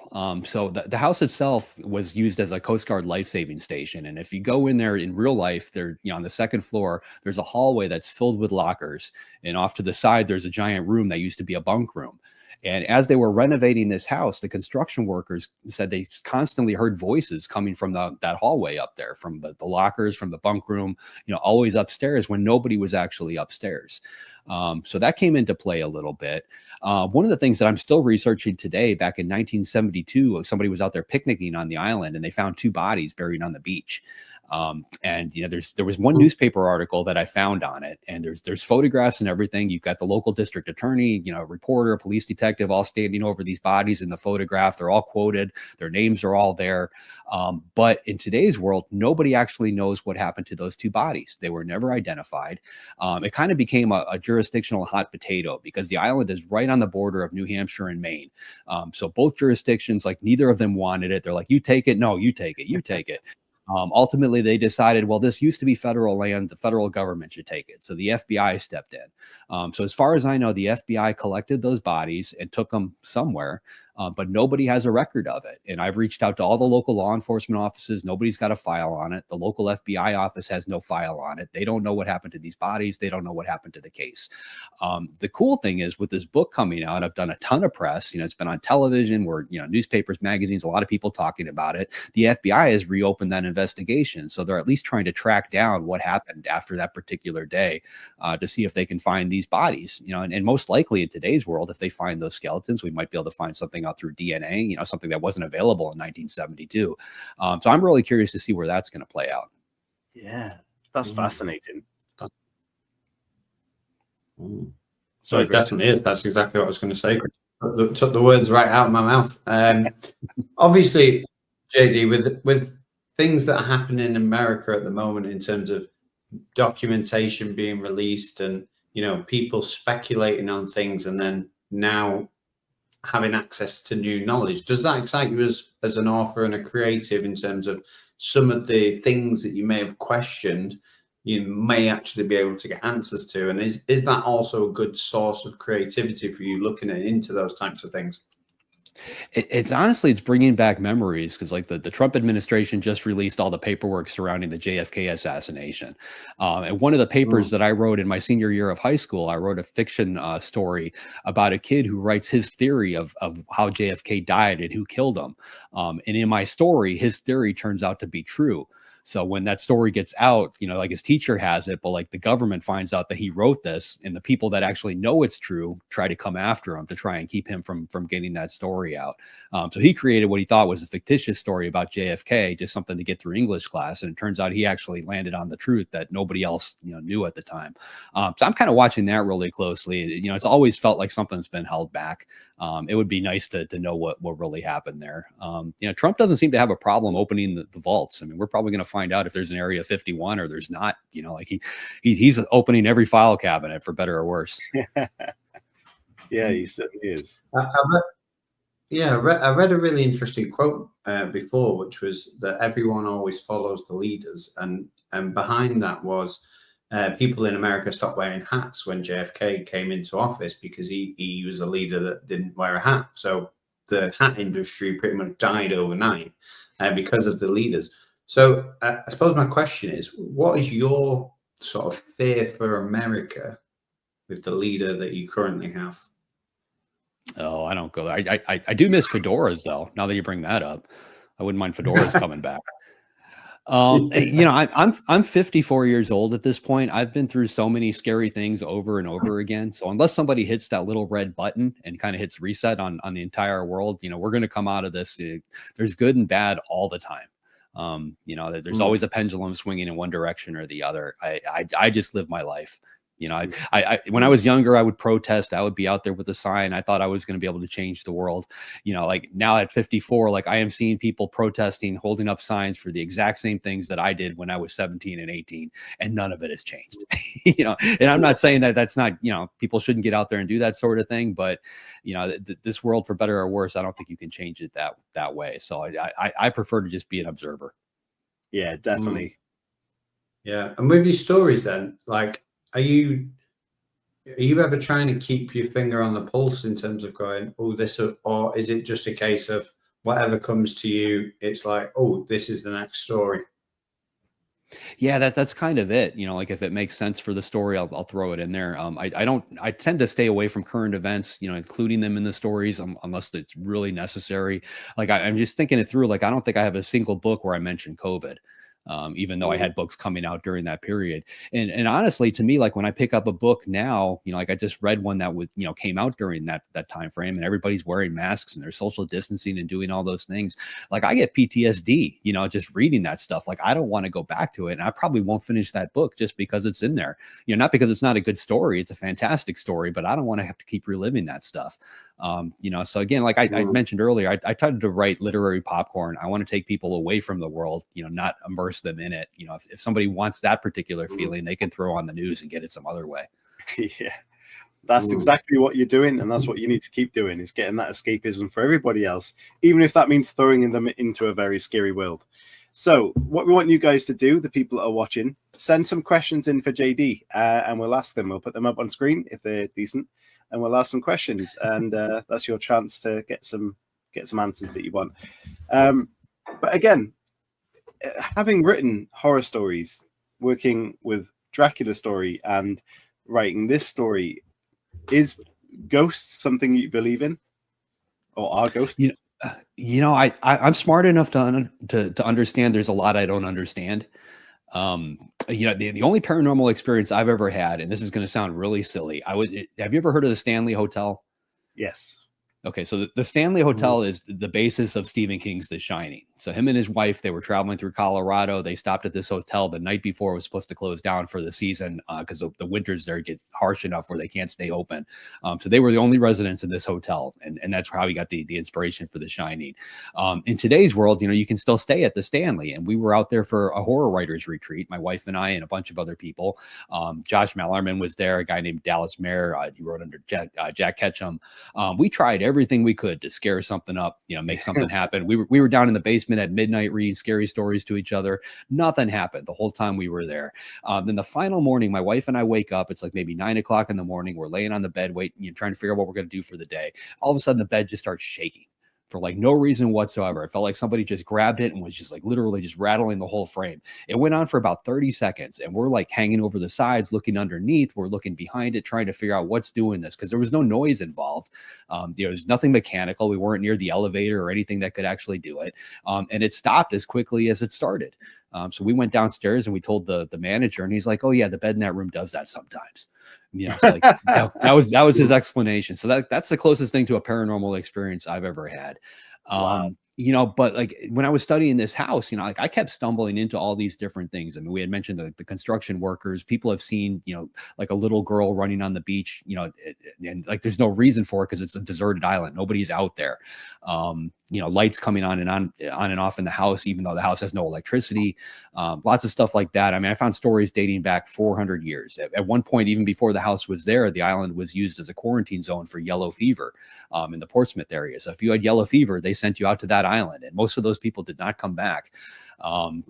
Speaker 3: So the house itself was used as a Coast Guard life-saving station. And if you go in there in real life, there, on the second floor, there's a hallway that's filled with lockers. And off to the side, there's a giant room that used to be a bunk room. And as they were renovating this house, the construction workers said they constantly heard voices coming from that hallway up there, from the lockers, from the bunk room, always upstairs when nobody was actually upstairs. So that came into play a little bit. One of the things that I'm still researching today, back in 1972, somebody was out there picnicking on the island and they found 2 bodies buried on the beach. And there was one newspaper article that I found on it, and there's photographs and everything. You've got the local district attorney, reporter, police detective, all standing over these bodies in the photograph. They're all quoted. Their names are all there. But in today's world, nobody actually knows what happened to those 2 bodies. They were never identified. It kind of became a jurisdictional hot potato because the island is right on the border of New Hampshire and Maine. So both jurisdictions, like, neither of them wanted it. They're like, you take it. No, you take it. You take it. Ultimately, they decided, well, this used to be federal land. The federal government should take it. So the FBI stepped in. So as far as I know, the FBI collected those bodies and took them somewhere. but nobody has a record of it. And I've reached out to all the local law enforcement offices. Nobody's got a file on it. The local FBI office has no file on it. They don't know what happened to these bodies. They don't know what happened to the case. The cool thing is with this book coming out, I've done a ton of press. It's been on television, where, newspapers, magazines, a lot of people talking about it. The FBI has reopened that investigation. So they're at least trying to track down what happened after that particular day, to see if they can find these bodies, and most likely in today's world, if they find those skeletons, we might be able to find something out through DNA, something that wasn't available in 1972. So I'm really curious to see where that's going to play out.
Speaker 1: Yeah, that's fascinating.
Speaker 2: So it definitely is. That's exactly what I was going to say. Took the words right out of my mouth. Obviously, JD, with things that are happening in America at the moment in terms of documentation being released and people speculating on things, and then now having access to new knowledge, does that excite you as an author and a creative in terms of some of the things that you may have questioned, you may actually be able to get answers to? And is that also a good source of creativity for you, looking into those types of things?
Speaker 3: It's honestly, it's bringing back memories, because like the Trump administration just released all the paperwork surrounding the JFK assassination. And one of the papers that I wrote in my senior year of high school, I wrote a fiction story about a kid who writes his theory of how JFK died and who killed him. And in my story, his theory turns out to be true. So when that story gets out, like his teacher has it, but like the government finds out that he wrote this, and the people that actually know it's true try to come after him to try and keep him from getting that story out. So he created what he thought was a fictitious story about JFK, just something to get through English class. And it turns out he actually landed on the truth that nobody else knew at the time. So I'm kind of watching that really closely. It's always felt like something's been held back. It would be nice to know what really happened there. Trump doesn't seem to have a problem opening the vaults. I mean, we're probably going to find out if there's an Area 51 or there's not. Like he's opening every file cabinet, for better or worse.
Speaker 1: Yeah, he certainly is.
Speaker 2: I read a really interesting quote before, which was that everyone always follows the leaders, and behind that was people in America stopped wearing hats when JFK came into office because he was a leader that didn't wear a hat. So the hat industry pretty much died overnight because of the leaders. So I suppose my question is, what is your sort of fear for America with the leader that you currently have?
Speaker 3: Oh, I don't go there. I do miss fedoras, though. Now that you bring that up, I wouldn't mind fedoras coming back. I'm 54 years old at this point. I've been through so many scary things over and over again. So unless somebody hits that little red button and kind of hits reset on the entire world, we're going to come out of this. There's good and bad all the time. There's always a pendulum swinging in one direction or the other. I just live my life. I when I was younger, I would protest. I would be out there with a sign. I thought I was going to be able to change the world. Like now at 54, like I am seeing people protesting, holding up signs for the exact same things that I did when I was 17 and 18, and none of it has changed. And I'm not saying that that's not, people shouldn't get out there and do that sort of thing, but this world, for better or worse, I don't think you can change it that way. So I prefer to just be an observer.
Speaker 1: Yeah, definitely.
Speaker 2: Yeah. And with your stories then, like, are you ever trying to keep your finger on the pulse in terms of going, oh, this, or is it just a case of whatever comes to you, it's like, oh, this is the next story?
Speaker 3: Yeah, that's kind of it. Like if it makes sense for the story, I'll throw it in there. I tend to stay away from current events, including them in the stories unless it's really necessary. Like I'm just thinking it through. Like I don't think I have a single book where I mention COVID. Even though I had books coming out during that period. And honestly, to me, like when I pick up a book now, like I just read one that was, came out during that time frame, and everybody's wearing masks and they're social distancing and doing all those things. Like I get PTSD, just reading that stuff. Like I don't want to go back to it, and I probably won't finish that book just because it's in there. Not because it's not a good story. It's a fantastic story, but I don't want to have to keep reliving that stuff. So again, like I mentioned earlier, I tried to write literary popcorn. I want to take people away from the world, not immerse them in it. If somebody wants that particular feeling, they can throw on the news and get it some other way.
Speaker 1: Yeah, that's exactly what you're doing, and that's what you need to keep doing, is getting that escapism for everybody else, even if that means throwing them into a very scary world. So what we want you guys to do, the people that are watching, send some questions in for JD, and we'll ask them. We'll put them up on screen if they're decent, and we'll ask some questions, and that's your chance to get some get some answers that you want. But again, having written horror stories, working with Dracula's story and writing this story, is ghosts something you believe in, or are ghosts?
Speaker 3: I'm smart enough to understand there's a lot I don't understand. The only paranormal experience I've ever had, and this is going to sound really silly, have you ever heard of the Stanley Hotel?
Speaker 1: Yes.
Speaker 3: Okay, so the Stanley Hotel is the basis of Stephen King's The Shining. So him and his wife, they were traveling through Colorado. They stopped at this hotel the night before it was supposed to close down for the season because the winters there get harsh enough where they can't stay open. So they were the only residents in this hotel, and that's how he got the inspiration for The Shining. In today's world, you can still stay at the Stanley, and we were out there for a horror writers retreat, my wife and I and a bunch of other people. Josh Mallerman was there, a guy named Dallas Mayer. He wrote under Jack Ketchum. We tried everything we could to scare something up, make something happen. We were down in the basement at midnight reading scary stories to each other. Nothing happened the whole time we were there. Then the final morning, my wife and I wake up. It's like maybe 9 o'clock in the morning. We're laying on the bed waiting, trying to figure out what we're going to do for the day. All of a sudden, the bed just starts shaking for like no reason whatsoever. It felt like somebody just grabbed it and was just like literally just rattling the whole frame. It went on for about 30 seconds, and we're like hanging over the sides, looking underneath. We're looking behind it, trying to figure out what's doing this, because there was no noise involved. There's nothing mechanical. We weren't near the elevator or anything that could actually do it. And it stopped as quickly as it started. So we went downstairs and we told the manager, and he's like, "Oh yeah, the bed in that room does that sometimes." So like that was his explanation. So that's the closest thing to a paranormal experience I've ever had.
Speaker 1: Wow.
Speaker 3: But like when I was studying this house, like I kept stumbling into all these different things. I mean, we had mentioned the construction workers. People have seen, like a little girl running on the beach, and like there's no reason for it because it's a deserted island. Nobody's out there. Lights coming on and off in the house, even though the house has no electricity. Lots of stuff like that. I mean, I found stories dating back 400 years. At one point, even before the house was there, the island was used as a quarantine zone for yellow fever in the Portsmouth area. So if you had yellow fever, they sent you out to that island, and most of those people did not come back.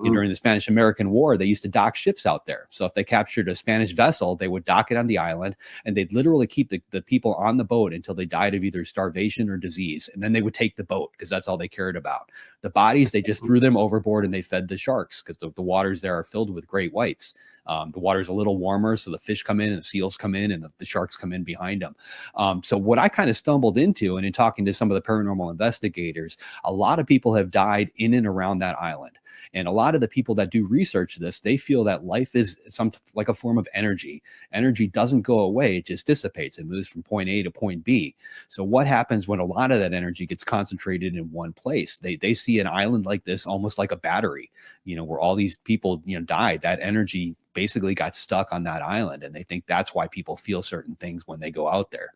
Speaker 3: During the Spanish-American War, they used to dock ships out there. So if they captured a Spanish vessel, they would dock it on the island, and they'd literally keep the people on the boat until they died of either starvation or disease. And then they would take the boat because that's all they cared about. The bodies, they just threw them overboard and they fed the sharks because the waters there are filled with great whites. The water's a little warmer, so the fish come in and the seals come in and the sharks come in behind them. So what I kind of stumbled into, and in talking to some of the paranormal investigators, a lot of people have died in and around that island. And a lot of the people that do research this, they feel that life is like a form of energy. Energy doesn't go away, it just dissipates. It moves from point A to point B. So what happens when a lot of that energy gets concentrated in one place? They see an island like this almost like a battery, where all these people, died. That energy basically got stuck on that island, and they think that's why people feel certain things when they go out there.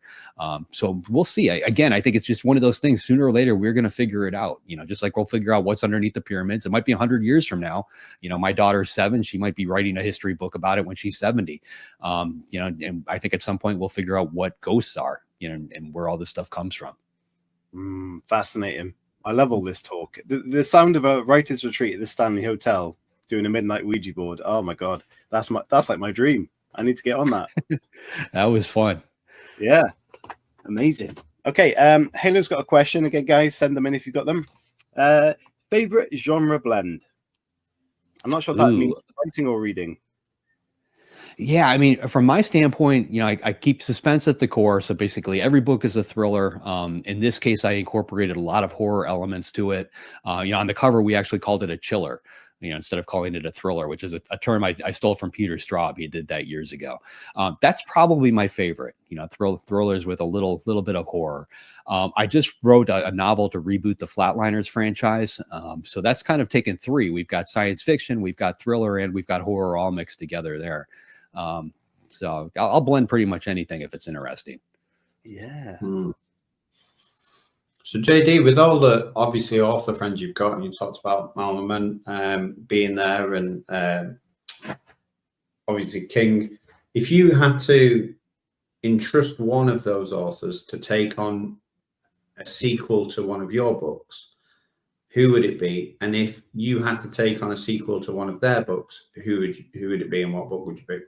Speaker 3: So we'll see. I think it's just one of those things. Sooner or later, we're going to figure it out. Just like we'll figure out what's underneath the pyramids. It might be 100 years from now. My daughter's 7. She might be writing a history book about it when she's 70. And I think at some point we'll figure out what ghosts are, and where all this stuff comes from.
Speaker 1: Fascinating. I love all this talk. The sound of a writer's retreat at the Stanley Hotel doing a midnight Ouija board. Oh my God. That's like my dream. I need to get on that.
Speaker 3: That was fun.
Speaker 1: Yeah. Amazing. Okay. Halo's got a question. Again, guys, send them in if you've got them. Favorite genre blend? I'm not sure if that means writing or reading.
Speaker 3: Yeah, I mean, from my standpoint, I keep suspense at the core. So basically, every book is a thriller. In this case, I incorporated a lot of horror elements to it. On the cover, we actually called it a chiller, instead of calling it a thriller, which is a term I stole from Peter Straub. He did that years ago. That's probably my favorite. Thrillers with a little bit of horror. I just wrote a novel to reboot the Flatliners franchise. So that's kind of taken 3. We've got science fiction, we've got thriller, and we've got horror all mixed together there. So I'll blend pretty much anything if it's interesting.
Speaker 1: Yeah.
Speaker 2: So JD, with all the obviously author friends you've got, and you talked about Malman being there, and obviously King, if you had to entrust one of those authors to take on a sequel to one of your books, who would it be? And if you had to take on a sequel to one of their books, who would it be, and what book would you pick?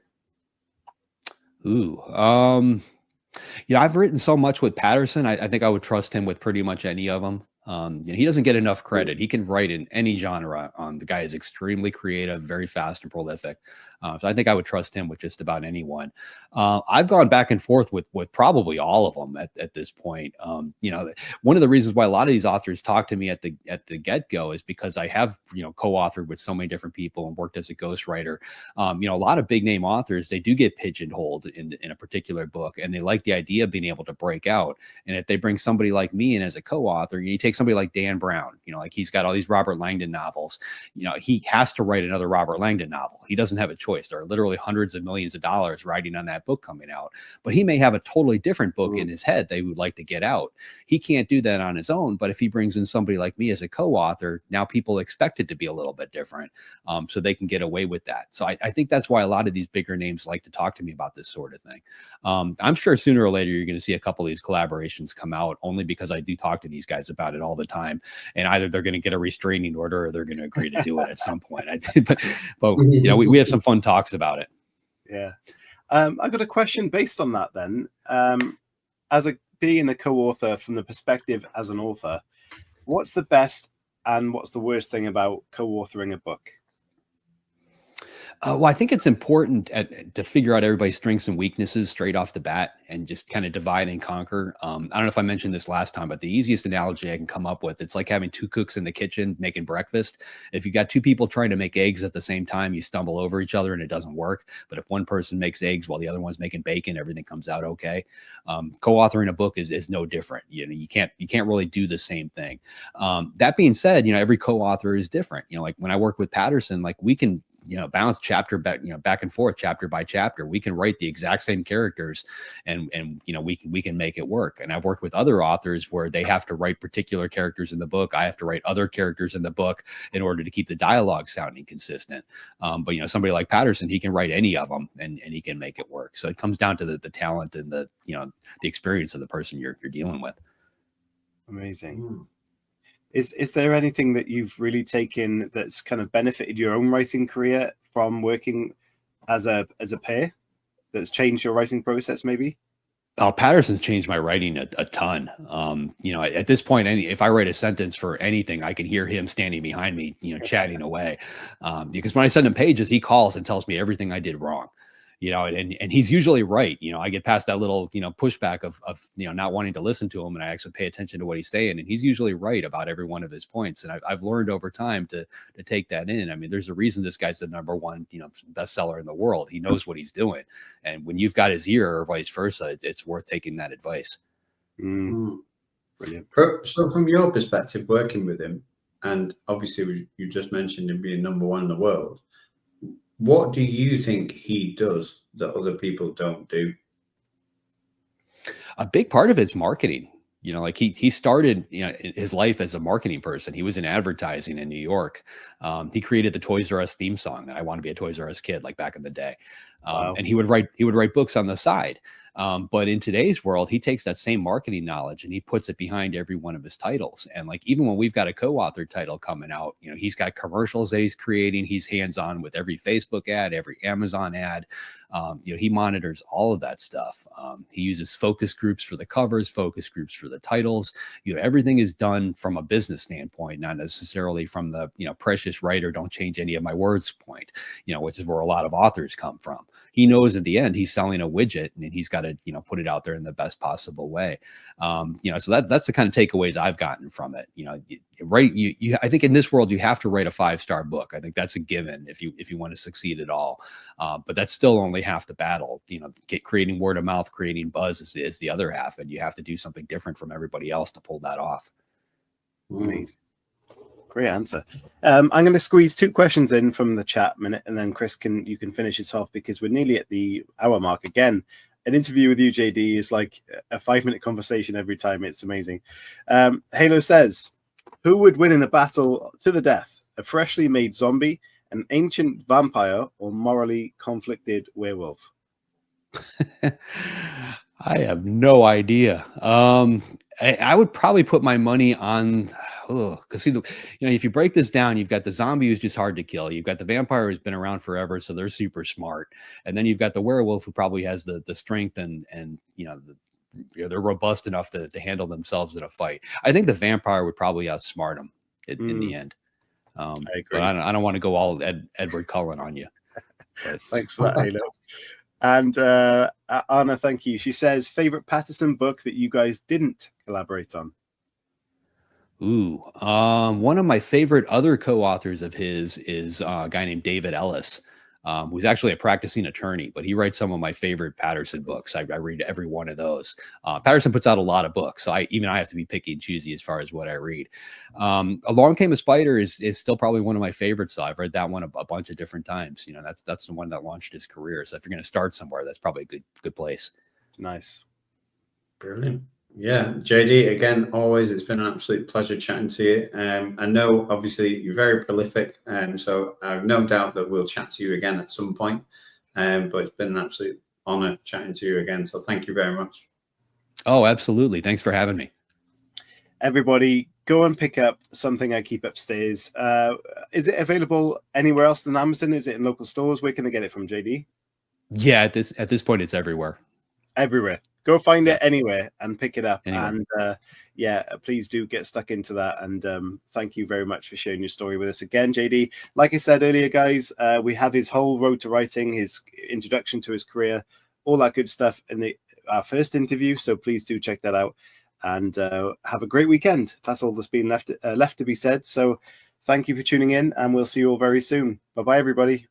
Speaker 3: I've written so much with Patterson. I think I would trust him with pretty much any of them. He doesn't get enough credit. He can write in any genre. The guy is extremely creative, very fast and prolific. So I think I would trust him with just about anyone. I've gone back and forth with probably all of them at this point. One of the reasons why a lot of these authors talk to me at the get-go is because I have co-authored with so many different people and worked as a ghostwriter. A lot of big name authors, they do get pigeonholed in a particular book, and they like the idea of being able to break out. And if they bring somebody like me in as a co-author, you take somebody like Dan Brown, like he's got all these Robert Langdon novels. He has to write another Robert Langdon novel. He doesn't have a choice. There are literally hundreds of millions of dollars riding on that book coming out, but he may have a totally different book in his head they would like to get out. He can't do that on his own, but if he brings in somebody like me as a co-author, now people expect it to be a little bit different, so they can get away with that. So I think that's why a lot of these bigger names like to talk to me about this sort of thing. I'm sure sooner or later you're going to see a couple of these collaborations come out, only because I do talk to these guys about it all the time, and either they're going to get a restraining order or they're going to agree to do it at some point. But we have some fun talks about it.
Speaker 1: Yeah. I got a question based on that then. Being a co-author from the perspective as an author, what's the best and what's the worst thing about co-authoring a book?
Speaker 3: Well, I think it's important to figure out everybody's strengths and weaknesses straight off the bat and just kind of divide and conquer. I don't know if I mentioned this last time, but the easiest analogy I can come up with, it's like having two cooks in the kitchen making breakfast. If you got two people trying to make eggs at the same time, you stumble over each other and it doesn't work. But if one person makes eggs while the other one's making bacon, everything comes out okay. Co-authoring a book is no different. You can't really do the same thing. That being said, every co-author is different. Like when I work with Patterson, like we can bounce chapter back and forth, chapter by chapter. We can write the exact same characters and we can make it work. And I've worked with other authors where they have to write particular characters in the book. I have to write other characters in the book in order to keep the dialogue sounding consistent. But somebody like Patterson, he can write any of them and he can make it work. So it comes down to the talent and the experience of the person you're dealing with.
Speaker 1: Amazing. Is there anything that you've really taken that's kind of benefited your own writing career from working as a pair, that's changed your writing process maybe?
Speaker 3: Patterson's changed my writing a ton. At this point, if I write a sentence for anything, I can hear him standing behind me, chatting away. Because when I send him pages, he calls and tells me everything I did wrong. And he's usually right. I get past that little, pushback of not wanting to listen to him, and I actually pay attention to what he's saying. And he's usually right about every one of his points. And I've learned over time to take that in. I mean, there's a reason this guy's the #1, bestseller in the world. He knows what he's doing. And when you've got his ear or vice versa, it's worth taking that advice.
Speaker 1: Brilliant.
Speaker 2: So from your perspective, working with him, and obviously you just mentioned him being #1 in the world, what do you think he does that other people don't do?
Speaker 3: A big part of it's marketing. Like he started, his life as a marketing person. He was in advertising in New York. He created the Toys R Us theme song, and I want to be a Toys R Us kid, like back in the day. And he would write books on the side. But in today's world, he takes that same marketing knowledge and he puts it behind every one of his titles. And like, even when we've got a co-authored title coming out, he's got commercials that he's creating. He's hands-on with every Facebook ad, every Amazon ad. He monitors all of that stuff. He uses focus groups for the covers, focus groups for the titles. Everything is done from a business standpoint, not necessarily from the, precious writer, don't change any of my words point, which is where a lot of authors come from. He knows at the end he's selling a widget and he's got to, put it out there in the best possible way. So that's the kind of takeaways I've gotten from it. I think in this world, you have to write a 5-star book. I think that's a given if you want to succeed at all. But that's still only half the battle. Creating word of mouth, creating buzz is the other half, and you have to do something different from everybody else to pull that off.
Speaker 1: Amazing. Great answer. I'm going to squeeze 2 questions in from the chat minute, and then Chris you can finish this off because we're nearly at the hour mark. Again, an interview with you, JD, is like a 5-minute conversation every time. It's amazing. Halo says, who would win in a battle to the death? A freshly made zombie, an ancient vampire, or morally conflicted werewolf?
Speaker 3: I have no idea. I would probably put my money on, because see, if you break this down, you've got the zombie who's just hard to kill. You've got the vampire who's been around forever, so they're super smart, and then you've got the werewolf who probably has the strength and they're robust enough to handle themselves in a fight. I think the vampire would probably outsmart them in the end.
Speaker 1: I agree.
Speaker 3: But I don't want to go all Edward Cullen on you. But
Speaker 1: thanks for that, Halo. And Anna, thank you. She says, favorite Patterson book that you guys didn't collaborate on?
Speaker 3: Ooh, one of my favorite other co-authors of his is a guy named David Ellis, who's actually a practicing attorney, but he writes some of my favorite Patterson books. I read every one of those. Patterson puts out a lot of books, so I have to be picky and choosy as far as what I read. Along Came a Spider is still probably one of my favorites. So I've read that one a bunch of different times. You know, that's the one that launched his career. So if you're going to start somewhere, that's probably a good place.
Speaker 1: Nice.
Speaker 2: Brilliant. Yeah, JD, again, always, it's been an absolute pleasure chatting to you. I know, obviously, you're very prolific, so I have no doubt that we'll chat to you again at some point. But it's been an absolute honor chatting to you again, so thank you very much.
Speaker 3: Oh, absolutely. Thanks for having me.
Speaker 1: Everybody, go and pick up Something I Keep Upstairs. Is it available anywhere else than Amazon? Is it in local stores? Where can they get it from, JD? Yeah,
Speaker 3: at this point, it's everywhere.
Speaker 1: Everywhere. Go find it anywhere and pick it up. Anywhere. And yeah, please do get stuck into that. And thank you very much for sharing your story with us again, JD. Like I said earlier, guys, we have his whole road to writing, his introduction to his career, all that good stuff in our first interview. So please do check that out and have a great weekend. That's all that's been left to be said. So thank you for tuning in, and we'll see you all very soon. Bye-bye, everybody.